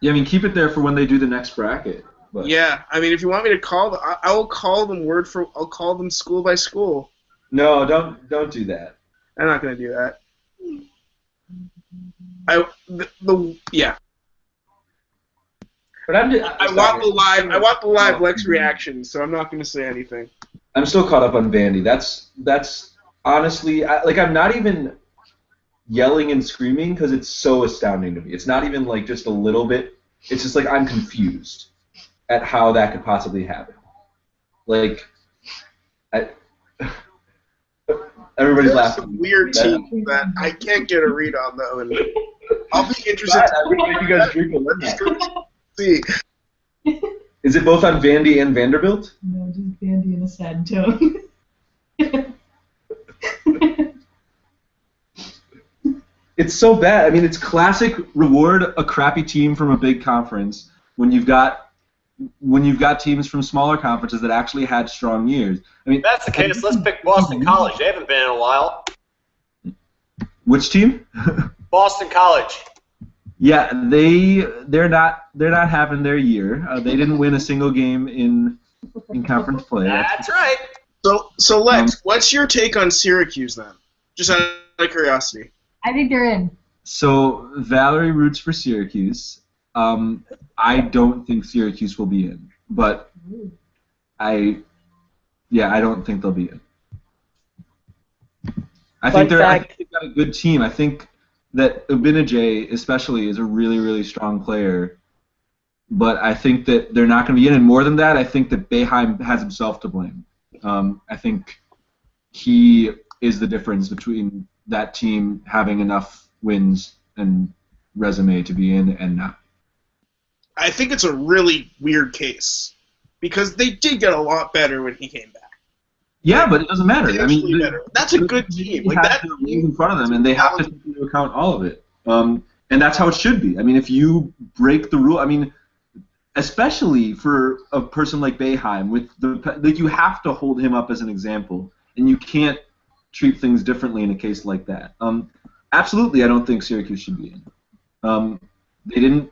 Yeah, I mean, keep it there for when they do the next bracket. But. Yeah, I mean, if you want me to call, I will call them I'll call them school by school. No, don't do that. I'm not gonna do that. Yeah. But I want the live Lex reactions, so I'm not gonna say anything. I'm still caught up on Vandy. That's honestly, I'm not even yelling and screaming because it's so astounding to me. It's not even like just a little bit. It's just like I'm confused at how that could possibly happen. Like, everybody's There's laughing. some weird team that I can't get a read on though, and I'll be interested I'm gonna make you guys drink a little. see. Is it both on Vandy and Vanderbilt? No, just Vandy in a sad tone. It's so bad. I mean, it's classic reward a crappy team from a big conference when you've got teams from smaller conferences that actually had strong years. I mean, If that's the case, let's pick Boston College. They haven't been in a while. Which team? Boston College. Yeah, they're not having their year. They didn't win a single game in conference play. That's right. So Lex, what's your take on Syracuse then? Just out of curiosity. I think they're in. So Valerie roots for Syracuse. I don't think Syracuse will be in, but I don't think they'll be in. I think they've got a good team. I think that Ubinije especially is a really, really strong player, but I think that they're not going to be in. And more than that, I think that Boeheim has himself to blame. I think he is the difference between that team having enough wins and resume to be in and not. I think it's a really weird case because they did get a lot better when he came back. Yeah, but it doesn't matter. I mean, that's a good team. Like that team in front of them, and they have to take into account all of it. And that's how it should be. I mean, if you break the rule, I mean, especially for a person like Boeheim, you have to hold him up as an example, and you can't treat things differently in a case like that. Absolutely, I don't think Syracuse should be in. They didn't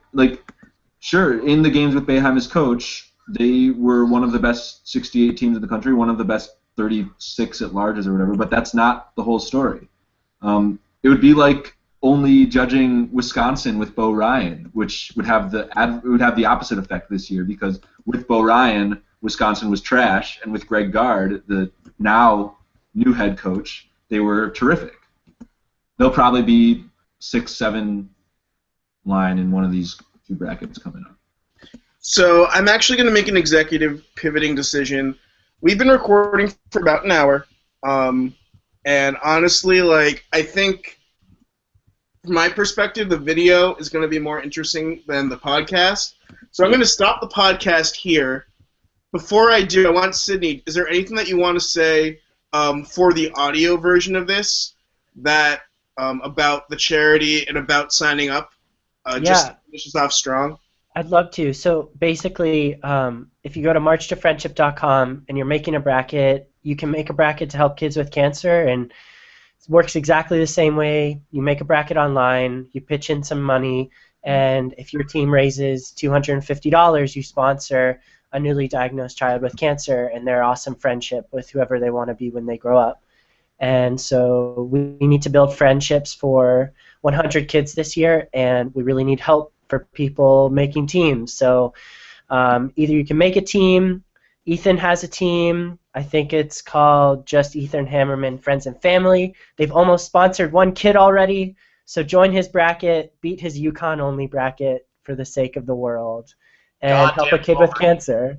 sure, in the games with Boeheim as coach, they were one of the best 68 teams in the country, one of the best 36 at larges or whatever, but that's not the whole story. It would be like only judging Wisconsin with Bo Ryan, which would have the opposite effect this year, because with Bo Ryan, Wisconsin was trash, and with Greg Gard, the now new head coach, they were terrific. They'll probably be 6-7 line in one of these two brackets coming up. So I'm actually going to make an executive pivoting decision. We've been recording for about an hour, and honestly, I think, from my perspective, the video is going to be more interesting than the podcast. So I'm going to stop the podcast here. Before I do, I want Sidney, is there anything that you want to say for the audio version of this that about the charity and about signing up? Just to finish us off strong. I'd love to. So basically, if you go to marchtofriendship.com and you're making a bracket, you can make a bracket to help kids with cancer, and it works exactly the same way. You make a bracket online, you pitch in some money, and if your team raises $250, you sponsor a newly diagnosed child with cancer and their awesome friendship with whoever they want to be when they grow up. And so we need to build friendships for 100 kids this year, and we really need help for people making teams. So either you can make a team. Ethan has a team. I think it's called Just Ethan Hammerman Friends and Family. They've almost sponsored one kid already. So join his bracket, beat his UConn-only bracket for the sake of the world, and help a kid with cancer.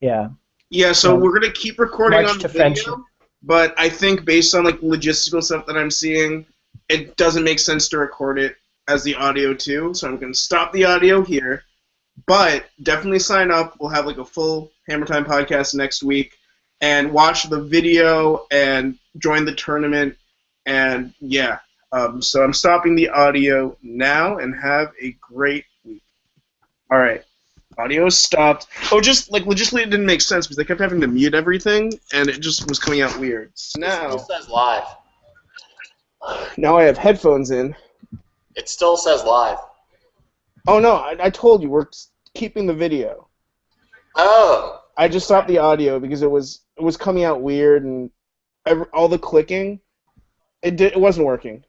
Yeah. Yeah, so we're going to keep recording on the video, but I think based on logistical stuff that I'm seeing, it doesn't make sense to record it as the audio too, so I'm going to stop the audio here. But definitely sign up. We'll have a full Hammertime podcast next week, and watch the video and join the tournament. And yeah, so I'm stopping the audio now, and have a great week. All right, audio stopped. Oh, just logistically it didn't make sense because I kept having to mute everything, and it just was coming out weird. So now it still says live. Now I have headphones in. It still says live. Oh no, I told you we're keeping the video. Oh. I just stopped the audio because it was coming out weird, and all the clicking, it wasn't working.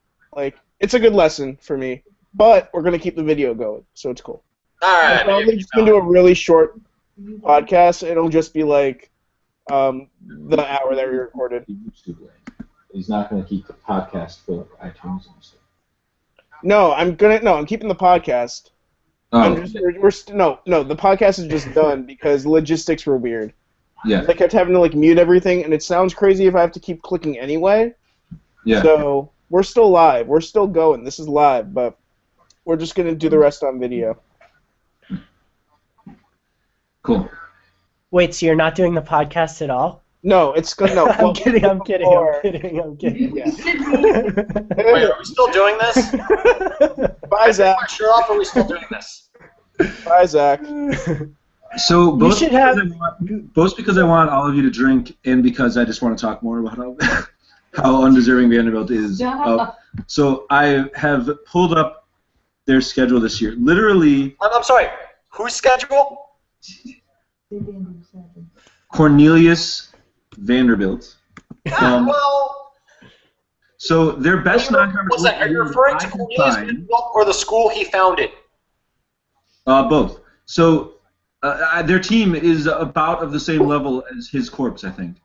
It's a good lesson for me, but we're gonna keep the video going, so it's cool. All right. I'm probably just gonna do a really short podcast. It'll just be the hour that we recorded. He's not gonna keep the podcast for iTunes and stuff. No, I'm keeping the podcast. Oh. The podcast is just done because logistics were weird. Yeah. I kept having to mute everything, and it sounds crazy if I have to keep clicking anyway. Yeah. So we're still live. We're still going. This is live, but we're just gonna do the rest on video. Cool. Wait, so you're not doing the podcast at all? No, it's good. No, I'm kidding. Yeah. Wait, are we still doing this? Bye, Zach. My shirt off, or are we still doing this? Bye, Zach. So both because I want all of you to drink, and because I just want to talk more about how undeserving Vanderbilt is. Yeah. So I have pulled up their schedule this year. Literally, I'm sorry. Whose schedule? Cornelius Vanderbilt. Well, So their best non-conference. what's that? Are you referring to Cornelius Vanderbilt or the school he founded? Both. So their team is about of the same level as his corpse, I think.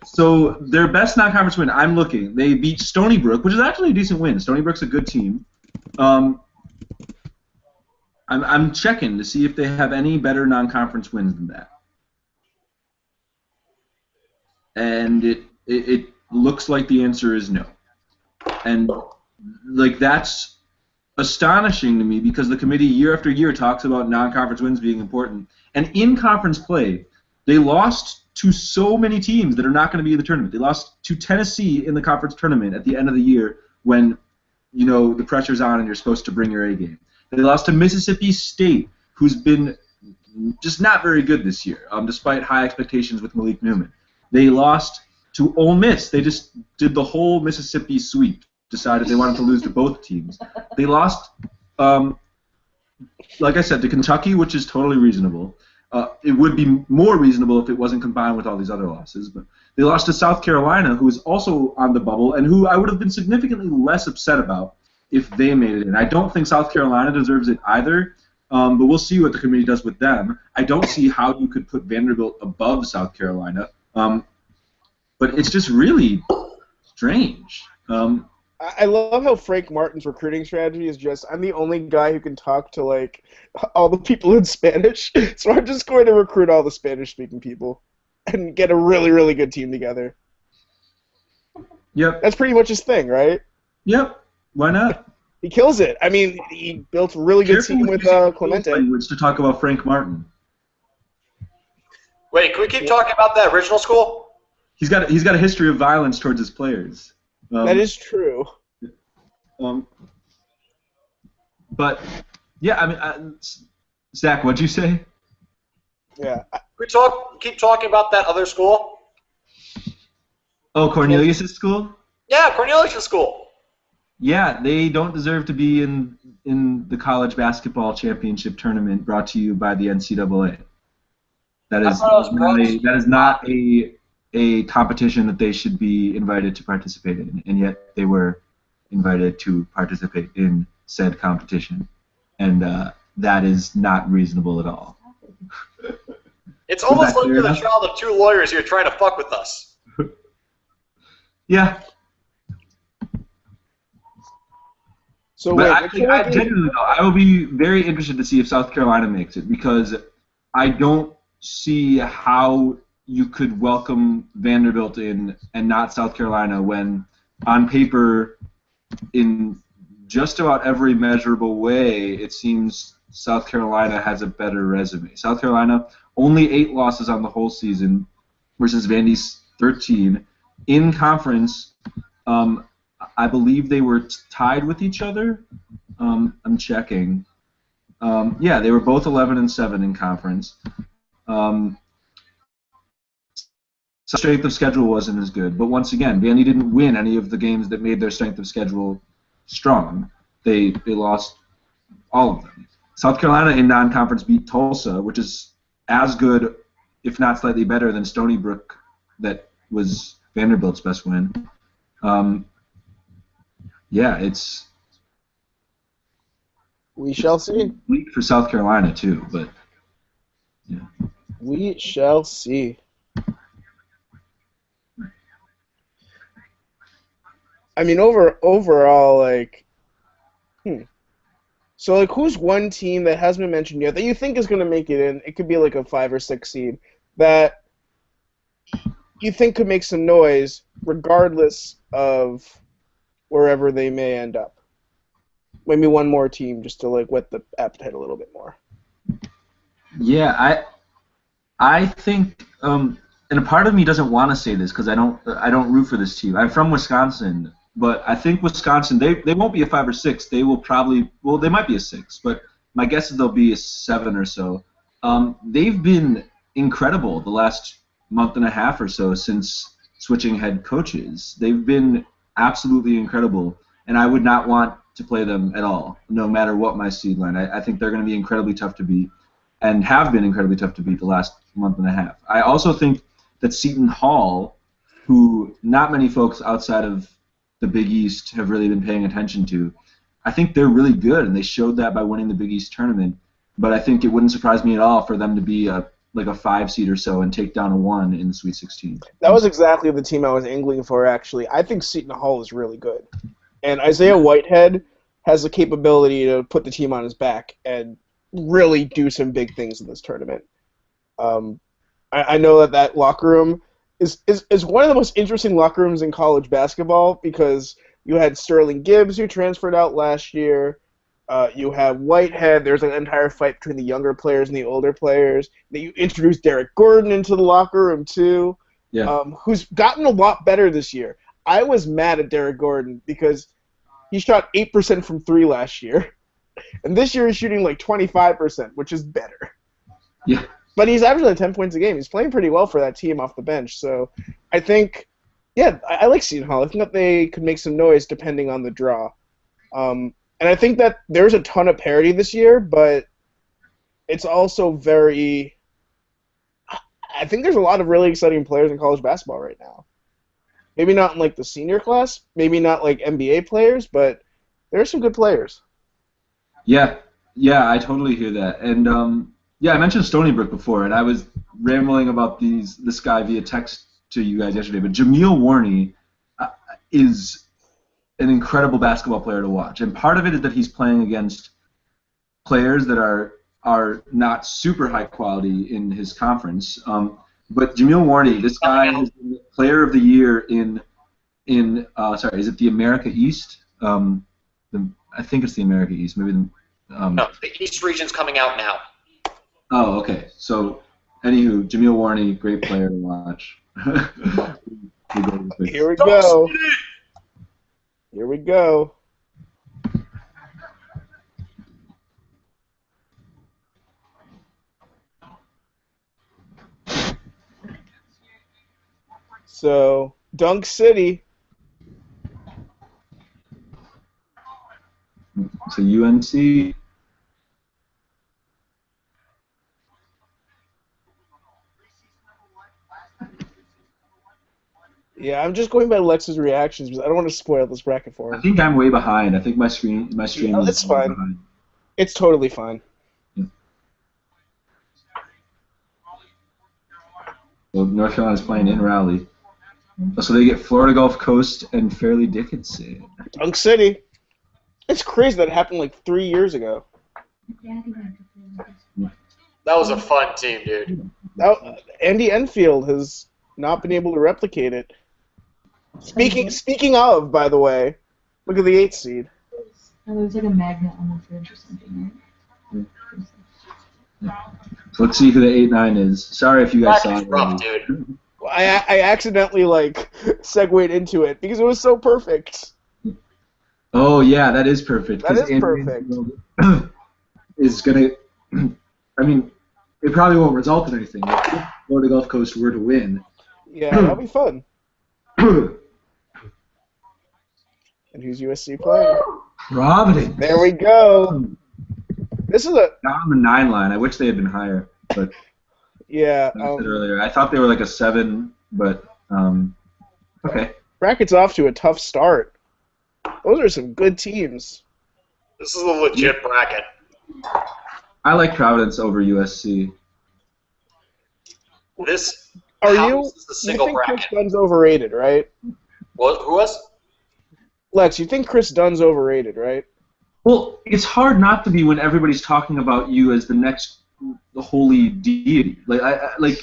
So their best non-conference win, I'm looking. They beat Stony Brook, which is actually a decent win. Stony Brook's a good team. I'm checking to see if they have any better non-conference wins than that. And it looks like the answer is no. And like that's astonishing to me because the committee year after year talks about non-conference wins being important. And in conference play, they lost to so many teams that are not going to be in the tournament. They lost to Tennessee in the conference tournament at the end of the year when, you know, the pressure's on and you're supposed to bring your A game. They lost to Mississippi State, who's been just not very good this year, despite high expectations with Malik Newman. They lost to Ole Miss. They just did the whole Mississippi sweep, decided they wanted to lose to both teams. They lost, like I said, to Kentucky, which is totally reasonable. It would be more reasonable if it wasn't combined with all these other losses. But they lost to South Carolina, who is also on the bubble, and who I would have been significantly less upset about if they made it in. I don't think South Carolina deserves it either, but we'll see what the committee does with them. I don't see how you could put Vanderbilt above South Carolina, but it's just really strange. I love how Frank Martin's recruiting strategy is just, I'm the only guy who can talk to, like, all the people in Spanish, so I'm just going to recruit all the Spanish-speaking people and get a really, really good team together. Yep. That's pretty much his thing, right? Yep. Why not? He kills it. I mean, he built a really good team with Clemente. Language to talk about Frank Martin. Wait, can we keep talking about that original school? He's got a history of violence towards his players. That is true. But yeah, I mean, Zach, what'd you say? Yeah. Can we keep talking about that other school? Oh, Cornelius' school? Yeah, Cornelius' school. Yeah, they don't deserve to be in the college basketball championship tournament brought to you by the NCAA. That is not a competition that they should be invited to participate in, and yet they were invited to participate in said competition, and that is not reasonable at all. It's almost like you're the child of two lawyers here trying to fuck with us. Yeah. So but wait, I genuinely, though, I will be very interested to see if South Carolina makes it, because I don't see how you could welcome Vanderbilt in and not South Carolina when, on paper, in just about every measurable way, it seems South Carolina has a better resume. South Carolina, only 8 losses on the whole season versus Vandy's 13. In conference, I believe they were tied with each other. I'm checking. Yeah, they were both 11-7 in conference. Strength of schedule wasn't as good, but once again, Vandy didn't win any of the games that made their strength of schedule strong. They lost all of them. South Carolina in non-conference beat Tulsa, which is as good, if not slightly better, than Stony Brook, that was Vanderbilt's best win. Yeah, it's. We shall see. Weak for South Carolina too, but yeah. We shall see. I mean, overall, like, So, like, who's one team that hasn't been mentioned yet that you think is going to make it in? It could be like a 5 or 6 seed that you think could make some noise, regardless of wherever they may end up. Maybe one more team just to like whet the appetite a little bit more. Yeah, I think, and a part of me doesn't want to say this because I don't root for this team. I'm from Wisconsin, but I think Wisconsin, they won't be a 5 or 6. They will probably, well, they might be a 6, but my guess is they'll be a 7 or so. They've been incredible the last month and a half or so since switching head coaches. They've been absolutely incredible. and I would not want to play them at all, no matter what my seed line. I think they're going to be incredibly tough to beat, and have been incredibly tough to beat the last month and a half. I also think that Seton Hall, who not many folks outside of the Big East have really been paying attention to, I think they're really good, and they showed that by winning the Big East tournament. But I think it wouldn't surprise me at all for them to be like a 5 seed or so and take down a 1 in the Sweet 16. That was exactly the team I was angling for, actually. I think Seton Hall is really good. And Isaiah Whitehead has the capability to put the team on his back and really do some big things in this tournament. I know that locker room is one of the most interesting locker rooms in college basketball, because you had Sterling Gibbs, who transferred out last year. You have Whitehead. There's an entire fight between the younger players and the older players. Then you introduced Derek Gordon into the locker room, too, who's gotten a lot better this year. I was mad at Derek Gordon because he shot 8% from 3 last year. And this year he's shooting like 25%, which is better. Yeah. But he's averaging like 10 points a game. He's playing pretty well for that team off the bench. So I think, I like Seton Hall. I think that they could make some noise depending on the draw. And I think that there's a ton of parity this year, but it's also very... I think there's a lot of really exciting players in college basketball right now. Maybe not in like the senior class, maybe not like NBA players, but there are some good players. Yeah, I totally hear that. And I mentioned Stony Brook before, and I was rambling about this guy via text to you guys yesterday. But Jameel Warney is an incredible basketball player to watch, and part of it is that he's playing against players that are not super high quality in his conference. But Jameel Warney, this guy is the Player of the Year in is it the America East? I think it's the America East. Maybe no, the East region's coming out now. Oh, okay. So, anywho, Jameel Warney, great player to watch. Here we go. Here we go. So, Dunk City. So UNC. Yeah, I'm just going by Lex's reactions because I don't want to spoil this bracket for him. I think I'm way behind. I think my stream. Yeah, it's fine. Behind. It's totally fine. Yeah. So North Carolina's playing in Raleigh. So they get Florida Gulf Coast and Fairleigh Dickinson. Dunk City. It's crazy that it happened like 3 years ago. That was a fun team, dude. Andy Enfield has not been able to replicate it. Speaking of, by the way, look at the 8th seed. Oh, there's like a magnet on the fridge or something, right? So let's see who the 8-9 is. Sorry if you guys saw it. Rough, dude. I accidentally segued into it because it was so perfect. Oh yeah, that is perfect. That is perfect. Is gonna. I mean, it probably won't result in anything. If Florida Gulf Coast were to win. Yeah, that'll be fun. And who's USC playing? Providence. There we go. This is not on the 9 line. I wish they had been higher, but yeah. I said earlier, I thought they were like a 7, but okay. Bracket's off to a tough start. Those are some good teams. This is a legit bracket. I like Providence over USC. This is the single think bracket. Chris Dunn's overrated, right? What? Who was? Lex, you think Chris Dunn's overrated, right? Well, it's hard not to be when everybody's talking about you as the next holy deity. Like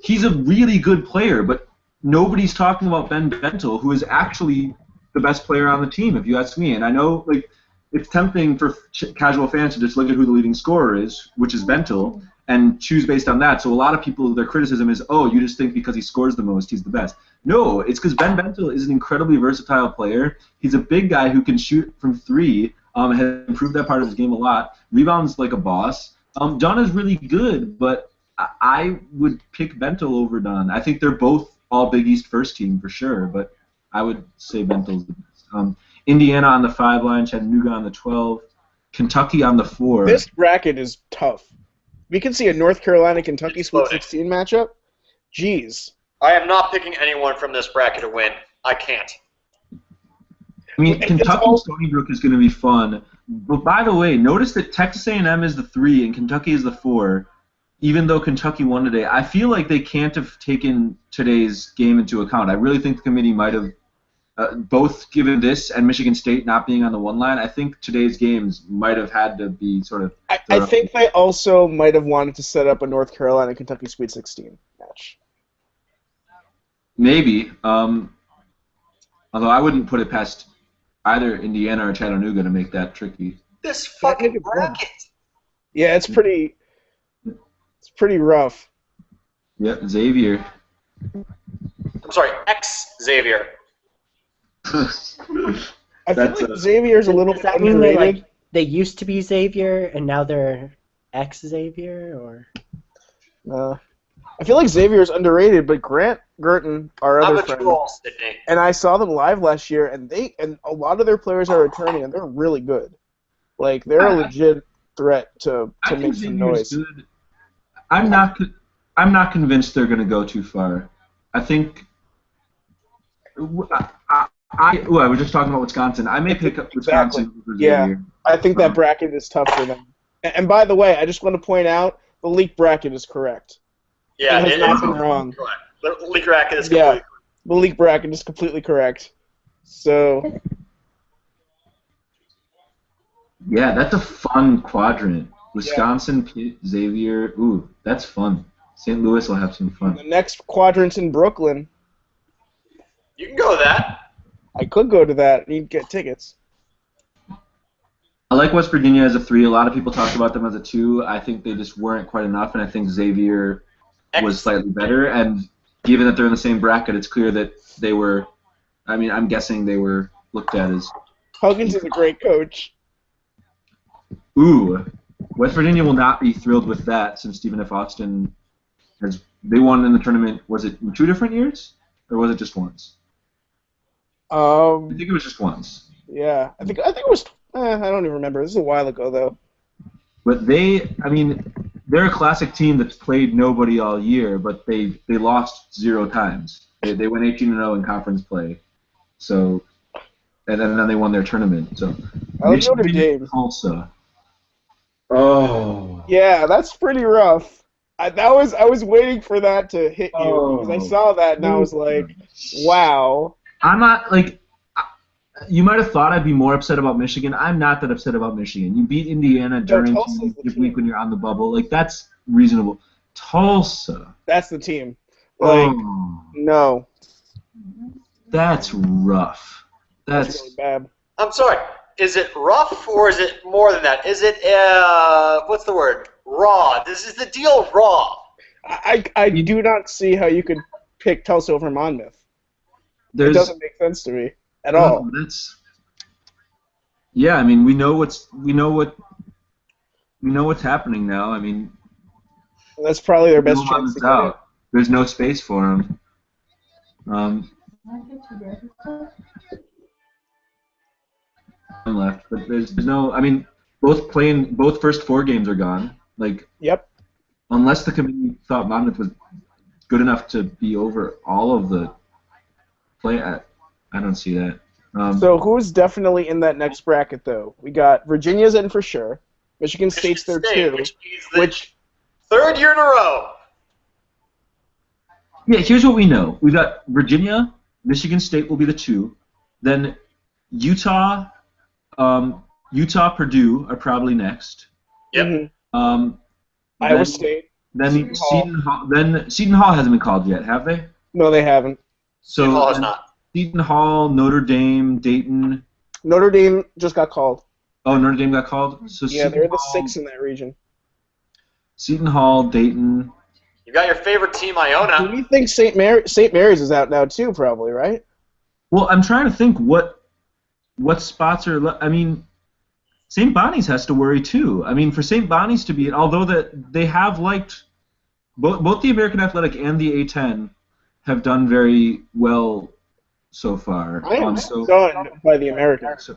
he's a really good player, but nobody's talking about Ben Bentil, who is actually the best player on the team, if you ask me. And I know, it's tempting for casual fans to just look at who the leading scorer is, which is Bentil, and choose based on that. So a lot of people, their criticism is, oh, you just think because he scores the most, he's the best. No, it's because Ben Bentil is an incredibly versatile player. He's a big guy who can shoot from 3, has improved that part of his game a lot, rebounds like a boss. Dunn is really good, but I would pick Bentil over Dunn. I think they're both all Big East first team for sure, but I would say Bentil's the best. Indiana on the 5 line, Chattanooga on the 12, Kentucky on the 4. This bracket is tough. We can see a North Carolina-Kentucky Sweet 16 matchup. Jeez. I am not picking anyone from this bracket to win. I can't. I mean, Kentucky Stony Brook is going to be fun. But by the way, notice that Texas A&M is the 3 and Kentucky is the 4. Even though Kentucky won today, I feel like they can't have taken today's game into account. I really think the committee might have, both given this and Michigan State not being on the 1 line, I think today's games might have had to be sort of... I think they also might have wanted to set up a North Carolina-Kentucky Sweet 16 match. Maybe. Although I wouldn't put it past either Indiana or Chattanooga to make that tricky. This fucking bracket! Yeah, it's pretty rough. Yep, Xavier. I'm sorry, Xavier. I feel like Xavier's a little Does that mean they, underrated. they used to be Xavier and now they're ex-Xavier, or? I feel like Xavier's underrated, but Grant Girton, our other friend, Sidney. and I saw them live last year, and a lot of their players are returning, and they're really good. Like, they're a legit threat to make some noise. Good. I'm not convinced they're going to go too far. I think I was just talking about Wisconsin. I may pick up Wisconsin over Xavier. Yeah, I think that bracket is tough for them. And by the way, I just want to point out the leak bracket is correct. Yeah, it has not been wrong. Correct. The leak bracket is completely correct. The leak bracket is completely correct. So. Yeah, that's a fun quadrant. Wisconsin, Pitt, Xavier. Ooh, that's fun. St. Louis will have some fun. The next quadrant's in Brooklyn. You can go to that. I could go to that. You can get tickets. I like West Virginia as a 3. A lot of people talked about them as a 2. I think they just weren't quite enough, and I think Xavier was slightly better. And given that they're in the same bracket, it's clear that they were. I mean, I'm guessing they were looked at as. Huggins is a great coach. Ooh, West Virginia will not be thrilled with that since Stephen F. Austin they won in the tournament. Was it in 2 different years, or was it just once? I think it was just once. Yeah, I think it was. I don't even remember. This is a while ago, though. But they're a classic team that's played nobody all year, but they lost 0 times. They went 18-0 in conference play, so and then they won their tournament. So Notre Dame. Tulsa. Oh. Yeah, that's pretty rough. I was waiting for that to hit you because I saw that and I was like, wow. I'm not like. You might have thought I'd be more upset about Michigan. I'm not that upset about Michigan. You beat Indiana during the week when you're on the bubble. Like, that's reasonable. Tulsa. That's the team. Like, no. That's rough. That's really bad. I'm sorry. Is it rough or is it more than that? Is it, what's the word? Raw. This is the deal, raw. I do not see how you could pick Tulsa over Monmouth. It doesn't make sense to me. At all. Yeah, I mean, we know what's happening now. I mean, that's probably their best chance to get it. There's no space for them. Left, but there's no. I mean, both first 4 games are gone. Like, yep. Unless the committee thought Monmouth was good enough to be over all of the play. I don't see that. So who's definitely in that next bracket, though? We got Virginia's in for sure. Michigan State's there, too. Which 3rd year in a row. Yeah, here's what we know. We got Virginia, Michigan State will be the 2. Then Utah, Purdue are probably next. Yep. Iowa State. Then Seton Hall hasn't been called yet, have they? No, they haven't. So Seton Hall has not. Seton Hall, Notre Dame, Dayton. Notre Dame just got called. Oh, Notre Dame got called? So yeah, they're the 6 in that region. Seton Hall, Dayton. You got your favorite team, Iona. Do we think St. Mary's is out now too, probably, right? Well, I'm trying to think what spots are I mean, St. Bonnie's has to worry too. I mean, for St. Bonnie's to be, although that they have liked, both the American Athletic and the A10 have done very well so far. I am stunned by the Americans.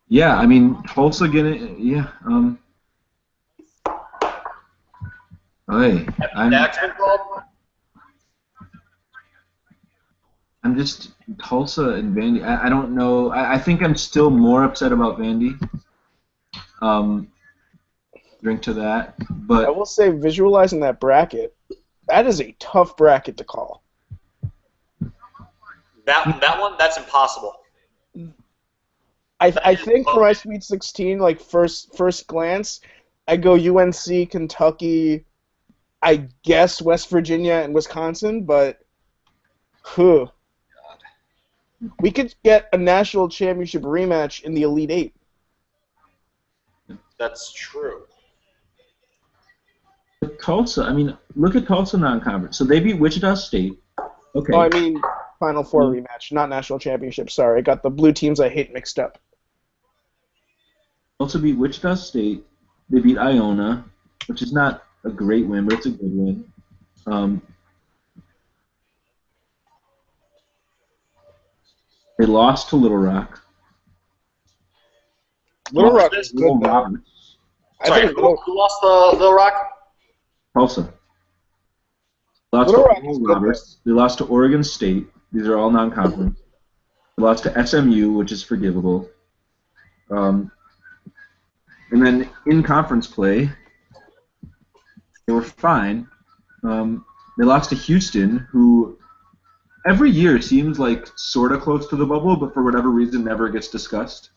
Yeah, I mean, Tulsa getting, yeah. Hey, I'm just Tulsa and Vandy. I don't know. I think I'm still more upset about Vandy. Drink to that, but I will say, visualizing that bracket, that is a tough bracket to call. That one, that's impossible. I think for my Sweet 16, like first glance, I go UNC, Kentucky, I guess West Virginia and Wisconsin, but we could get a national championship rematch in the Elite Eight. That's true. Tulsa, I mean, look at Tulsa non-conference. So they beat Wichita State. Okay. Oh, I mean Final Four rematch, not national championship. Sorry, I got the blue teams I hate mixed up. Tulsa beat Wichita State. They beat Iona, which is not a great win, but it's a good win. They lost to Little Rock. Little Rock is good. Roberts. Sorry, who lost the Little Rock? Tulsa. Lost to Oral Roberts. They lost to Oregon State. These are all non-conference. They lost to SMU, which is forgivable. And then in conference play, they were fine. They lost to Houston, who every year seems like sort of close to the bubble, but for whatever reason never gets discussed.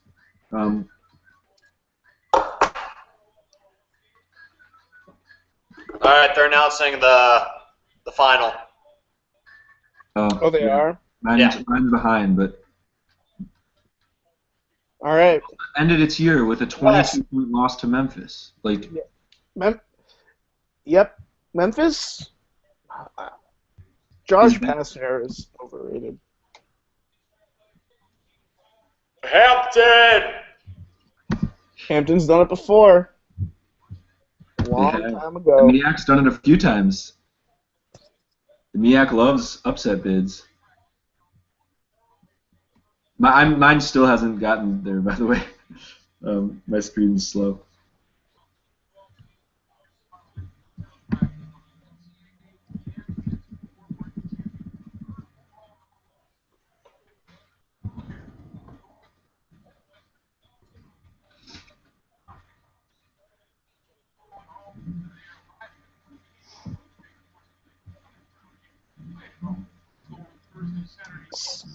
All right, they're announcing the final. Oh, they are? Mine's behind, but all right. Ended its year with a 22-point loss to Memphis. Yep, Memphis. Josh Pastner is overrated. Hampton's done it before. Long time ago. The MEAC's done it a few times. The MEAC loves upset bids. Mine still hasn't gotten there, by the way. My screen's slow.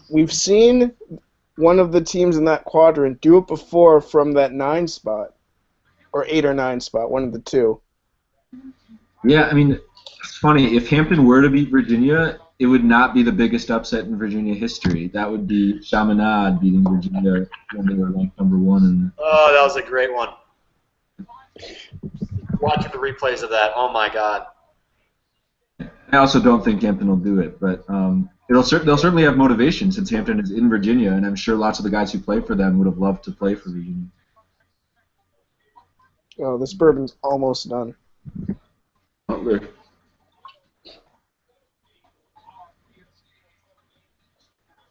We've seen one of the teams in that quadrant do it before from that 9 spot, or 8 or 9 spot, one of the two. Yeah, I mean, it's funny. If Hampton were to beat Virginia, it would not be the biggest upset in Virginia history. That would be Chaminade beating Virginia when they were ranked number 1. Oh, that was a great one. Watching the replays of that, oh my God. I also don't think Hampton will do it, but they'll certainly have motivation since Hampton is in Virginia, and I'm sure lots of the guys who play for them would have loved to play for Virginia. Oh, this bourbon's almost done. Butler.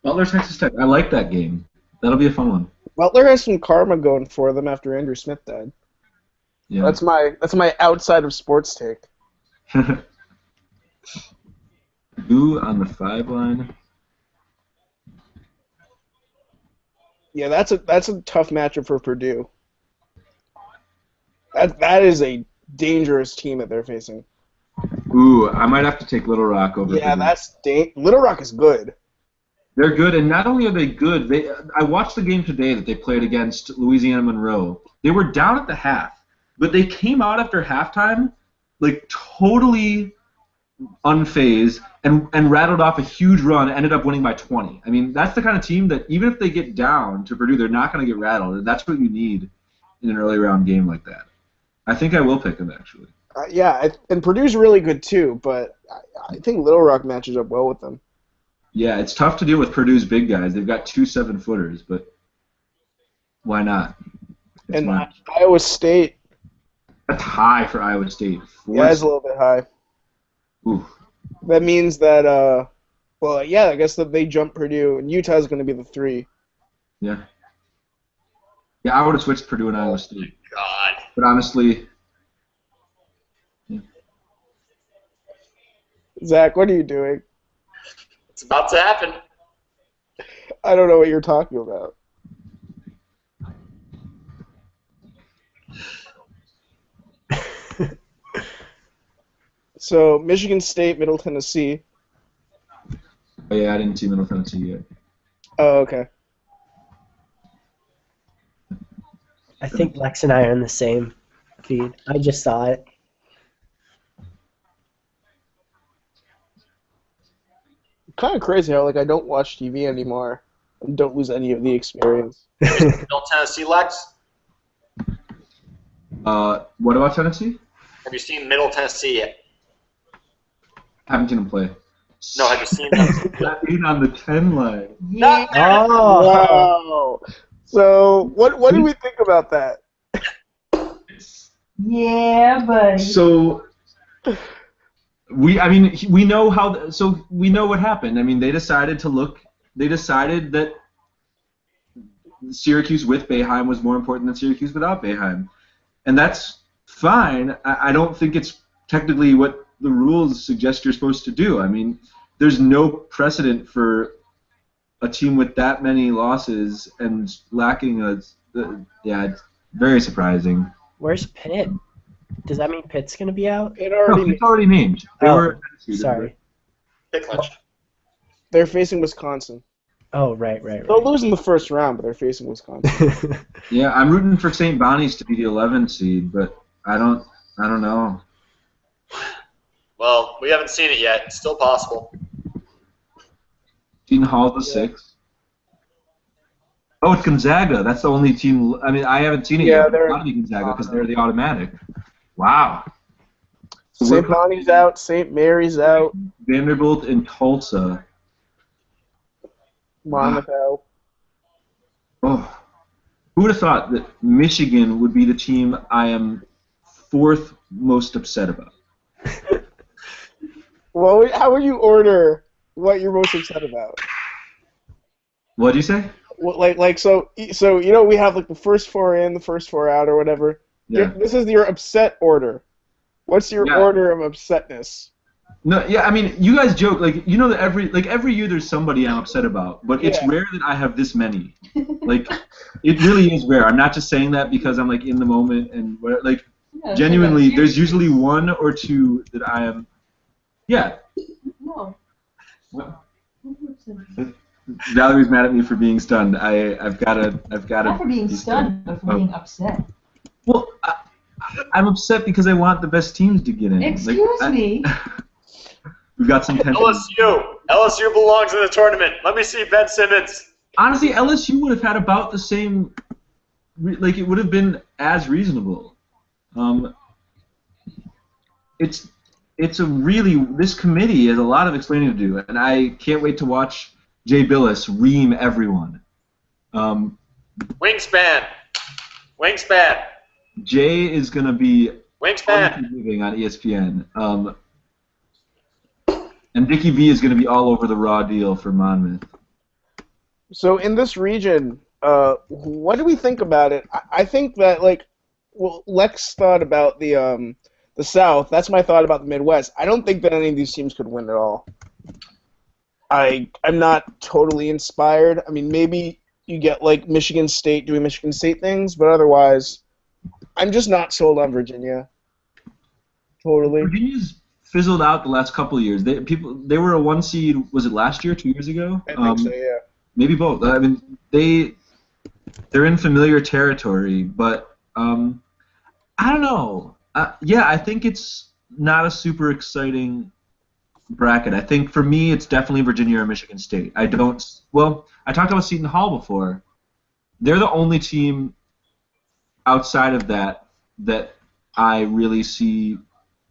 Butler, Texas Tech. I like that game. That'll be a fun one. Butler has some karma going for them after Andrew Smith died. Yeah. That's my outside of sports take. Boo on the 5 line. Yeah, that's a tough matchup for Purdue. That is a dangerous team that they're facing. Ooh, I might have to take Little Rock over. Yeah, Little Rock is good. They're good, and not only are they good, I watched the game today that they played against Louisiana Monroe. They were down at the half, but they came out after halftime like totally unfazed and rattled off a huge run, ended up winning by 20. I mean, that's the kind of team that even if they get down to Purdue, they're not going to get rattled, and that's what you need in an early round game like that. I think I will pick them, actually. And Purdue's really good too, but I think Little Rock matches up well with them. Yeah, it's tough to deal with Purdue's big guys. They've got 2 7-footers, but why not? And Iowa State. That's high for Iowa State. Yeah, it's a little bit high. Ooh. That means that Well, yeah, I guess that they jumped Purdue, and Utah's going to be the 3. Yeah. Yeah, I would have switched Purdue and Iowa State. God. But honestly, Zach, what are you doing? It's about to happen. I don't know what you're talking about. So, Michigan State, Middle Tennessee. oh yeah, I didn't see Middle Tennessee yet. Oh, okay. I think Lex and I are in the same feed. I just saw it. Kind of crazy how I don't watch TV anymore and don't lose any of the experience. Middle Tennessee, Lex? What about Tennessee? Have you seen Middle Tennessee yet? Haven't seen them play. No, have you seen them? Got 8 on the 10 line. Yeah. Oh, Wow. So, what do we think about that? Yeah, buddy. So we know we know what happened. I mean, they decided that Syracuse with Boeheim was more important than Syracuse without Boeheim. And that's fine. I don't think it's technically what the rules suggest you're supposed to do. I mean, there's no precedent for a team with that many losses and lacking it's very surprising. where's Pitt? Does that mean Pitt's going to be out? It No, already it's already named. They Oh, were Sorry. Pick lunch. they're facing Wisconsin. Oh, right. They'll lose in the first round, but they're facing Wisconsin. Yeah, I'm rooting for St. Bonnie's to be the 11 seed, but I don't know. Well, we haven't seen it yet. It's still possible. Seton Hall's the 6. Oh, it's Gonzaga. That's the only team. I mean, I haven't seen it Yeah, yet. But they're- it's got to be Gonzaga because they're the automatic. Wow. St. Bonnie's out. St. Mary's out. Vanderbilt and Tulsa. Monmouth out. Oh, who would have thought that Michigan would be the team I am 4th most upset about? Well, how would you order what you're most upset about? What did you say? Well, so we have the first 4 in, the first 4 out, or whatever. Yeah. This is your upset order. What's your Yeah. order of upsetness? No, yeah, I mean, you guys joke that every year there's somebody I'm upset about, but it's Yeah. rare that I have this many. It really is rare. I'm not just saying that because I'm in the moment and Yeah, genuinely, so there's usually 1 or 2 that I am. Yeah. No. Well, Valerie's mad at me for being stunned. I've got to. Not for being be stunned, but for being upset. Well, I'm upset because I want the best teams to get in. Excuse me. We've got some tension. LSU belongs in the tournament. Let me see Ben Simmons. Honestly, LSU would have had about the same. It would have been as reasonable. This committee has a lot of explaining to do, and I can't wait to watch Jay Billis ream everyone. Wingspan. Jay is going to be Wingspan. unforgiving on ESPN. And Dickie V is going to be all over the raw deal for Monmouth. So in this region, what do we think about it? I think that Lex thought about the South. That's my thought about the Midwest. I don't think that any of these teams could win at all. I'm not totally inspired. I mean, maybe you get Michigan State doing Michigan State things, but otherwise, I'm just not sold on Virginia. Totally. Virginia's fizzled out the last couple of years. They were a 1 seed. Was it last year, 2 years ago? I think so. Yeah. Maybe both. I mean, they're in familiar territory, but I don't know. I think it's not a super exciting bracket. I think for me, it's definitely Virginia or Michigan State. I talked about Seton Hall before. They're the only team outside of that I really see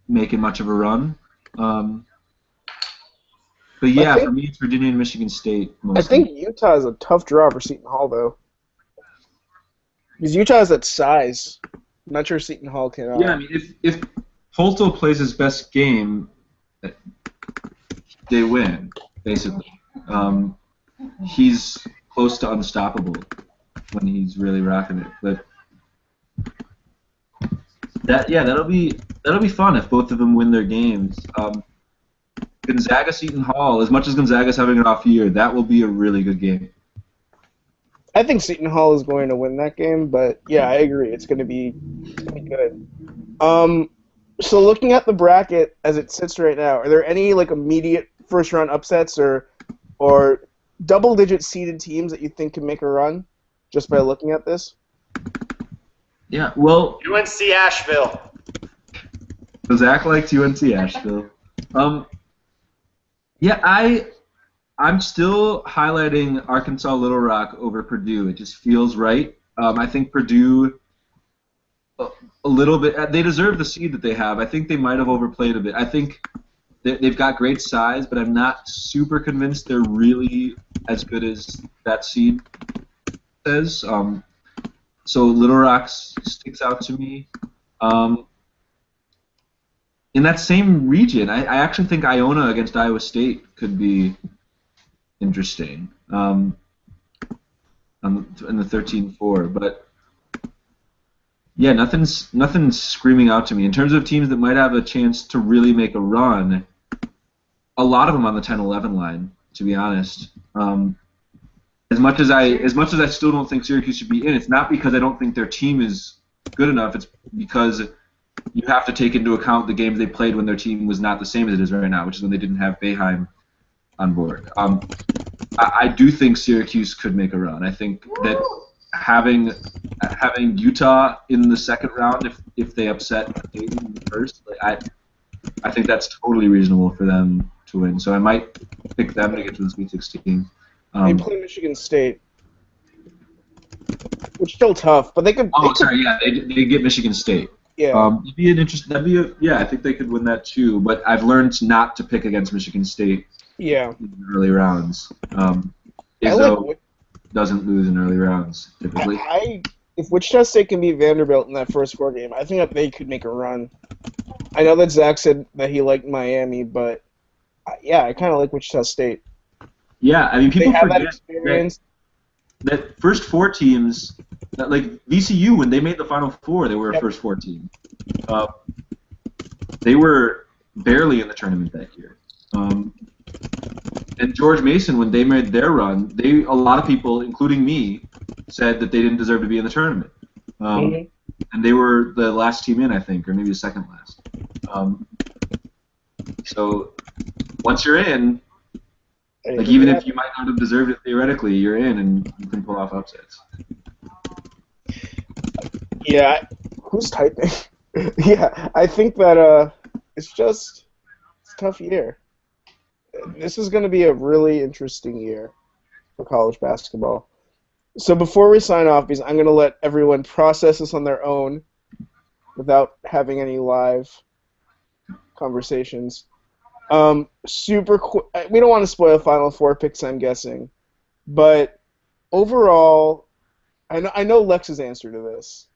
making much of a run. But yeah, for me, it's Virginia and Michigan State. Mostly. I think Utah is a tough draw for Seton Hall, though. Because Utah has that size. I'm not sure Seton Hall can. Yeah, I mean, if Holto plays his best game, they win. basically. He's close to unstoppable when he's really rocking it. But that'll be fun if both of them win their games. Gonzaga Seton Hall, as much as Gonzaga's having an off year, that will be a really good game. I think Seton Hall is going to win that game, but yeah, I agree. It's going to be good. So looking at the bracket as it sits right now, are there any like immediate first round upsets or double-digit seeded teams that you think can make a run just by looking at this? Yeah, well, UNC Asheville. Zach likes UNC Asheville. Yeah, I'm still highlighting Arkansas Little Rock over Purdue. It just feels right. I think Purdue a little bit. They deserve the seed that they have. I think they might have overplayed a bit. I think they've got great size, but I'm not super convinced they're really as good as that seed says. So Little Rock sticks out to me. In that same region, I actually think Iona against Iowa State could be interesting in the 13-4. But yeah, nothing's screaming out to me. In terms of teams that might have a chance to really make a run, a lot of them on the 10-11 line, to be honest. As much as I still don't think Syracuse should be in, it's not because I don't think their team is good enough. It's because you have to take into account the games they played when their team was not the same as it is right now, which is when they didn't have Boeheim on board. I do think Syracuse could make a run. I think that having Utah in the second round, if they upset Dayton in the first, I think that's totally reasonable for them to win. So I might pick them to get to the Sweet 16. They play Michigan State, which is still tough, but they could. They get Michigan State. Yeah. It'd be an interest. I think they could win that too. But I've learned not to pick against Michigan State. Yeah. In the early rounds. Izzo doesn't lose in early rounds typically. If Wichita State can beat Vanderbilt in that first 4 game, I think that they could make a run. I know that Zach said that he liked Miami, but yeah, I kind of like Wichita State. Yeah, I mean, people forget that first 4 teams, like VCU, when they made the Final Four, they were a first 4 team. They were barely in the tournament that year. And George Mason, when they made their run, a lot of people, including me, said that they didn't deserve to be in the tournament. And they were the last team in, I think, or maybe the second last. So once you're in, like even if you might not have deserved it theoretically, you're in and you can pull off upsets. Yeah, who's typing? Yeah, I think that it's a tough year. This is going to be a really interesting year for college basketball. So before we sign off, because I'm going to let everyone process this on their own without having any live conversations. Super quick. We don't want to spoil Final Four picks, I'm guessing, but overall, I know Lex's answer to this.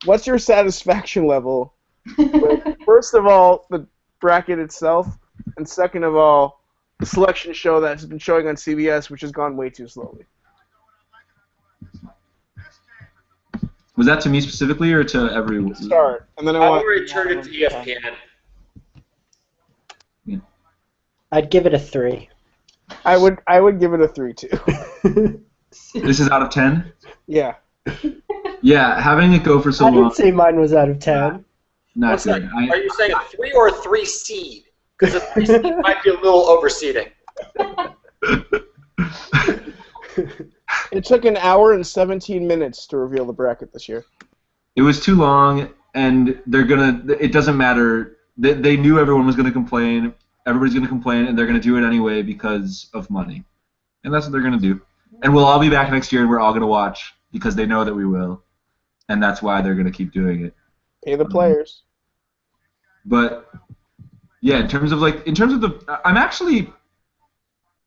What's your satisfaction level with, first of all, the bracket itself, and second of all, the selection show that has been showing on CBS, which has gone way too slowly? Was that to me specifically or to everyone? Start, and then I will return it to ESPN. I'd give it a 3. I would give it a 3 too. This is out of 10? Yeah. Yeah, having it go for so long. I didn't say mine was out of 10. Not good. Are you saying a 3 or a 3 seed? Because a 3 seed might be a little overseeding. It took an hour and 17 minutes to reveal the bracket this year. It was too long, and it doesn't matter. They knew everyone was going to complain. Everybody's going to complain, and they're going to do it anyway because of money. And that's what they're going to do. And we'll all be back next year, and we're all going to watch because they know that we will. And that's why they're going to keep doing it. Pay the players. But, yeah, in terms of I'm actually,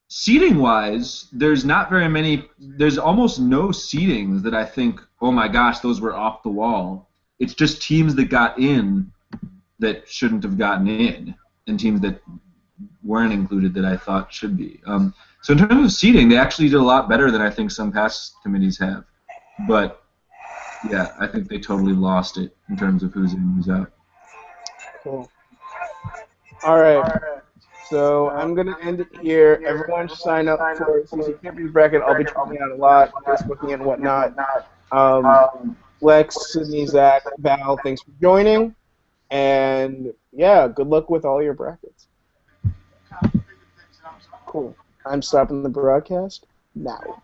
seeding-wise, there's almost no seedings that I think, oh my gosh, those were off the wall. It's just teams that got in that shouldn't have gotten in, and teams that weren't included that I thought should be. So in terms of seeding, they actually did a lot better than I think some past committees have. But yeah, I think they totally lost it in terms of who's in and who's out. Cool. All right. So I'm going to end it here. Everyone sign up for CC Campers Bracket. I'll be tweeting out a lot, Facebooking and whatnot. Lex, Sidney, Zach, Val, thanks for joining. And yeah, good luck with all your brackets. Cool. I'm stopping the broadcast now.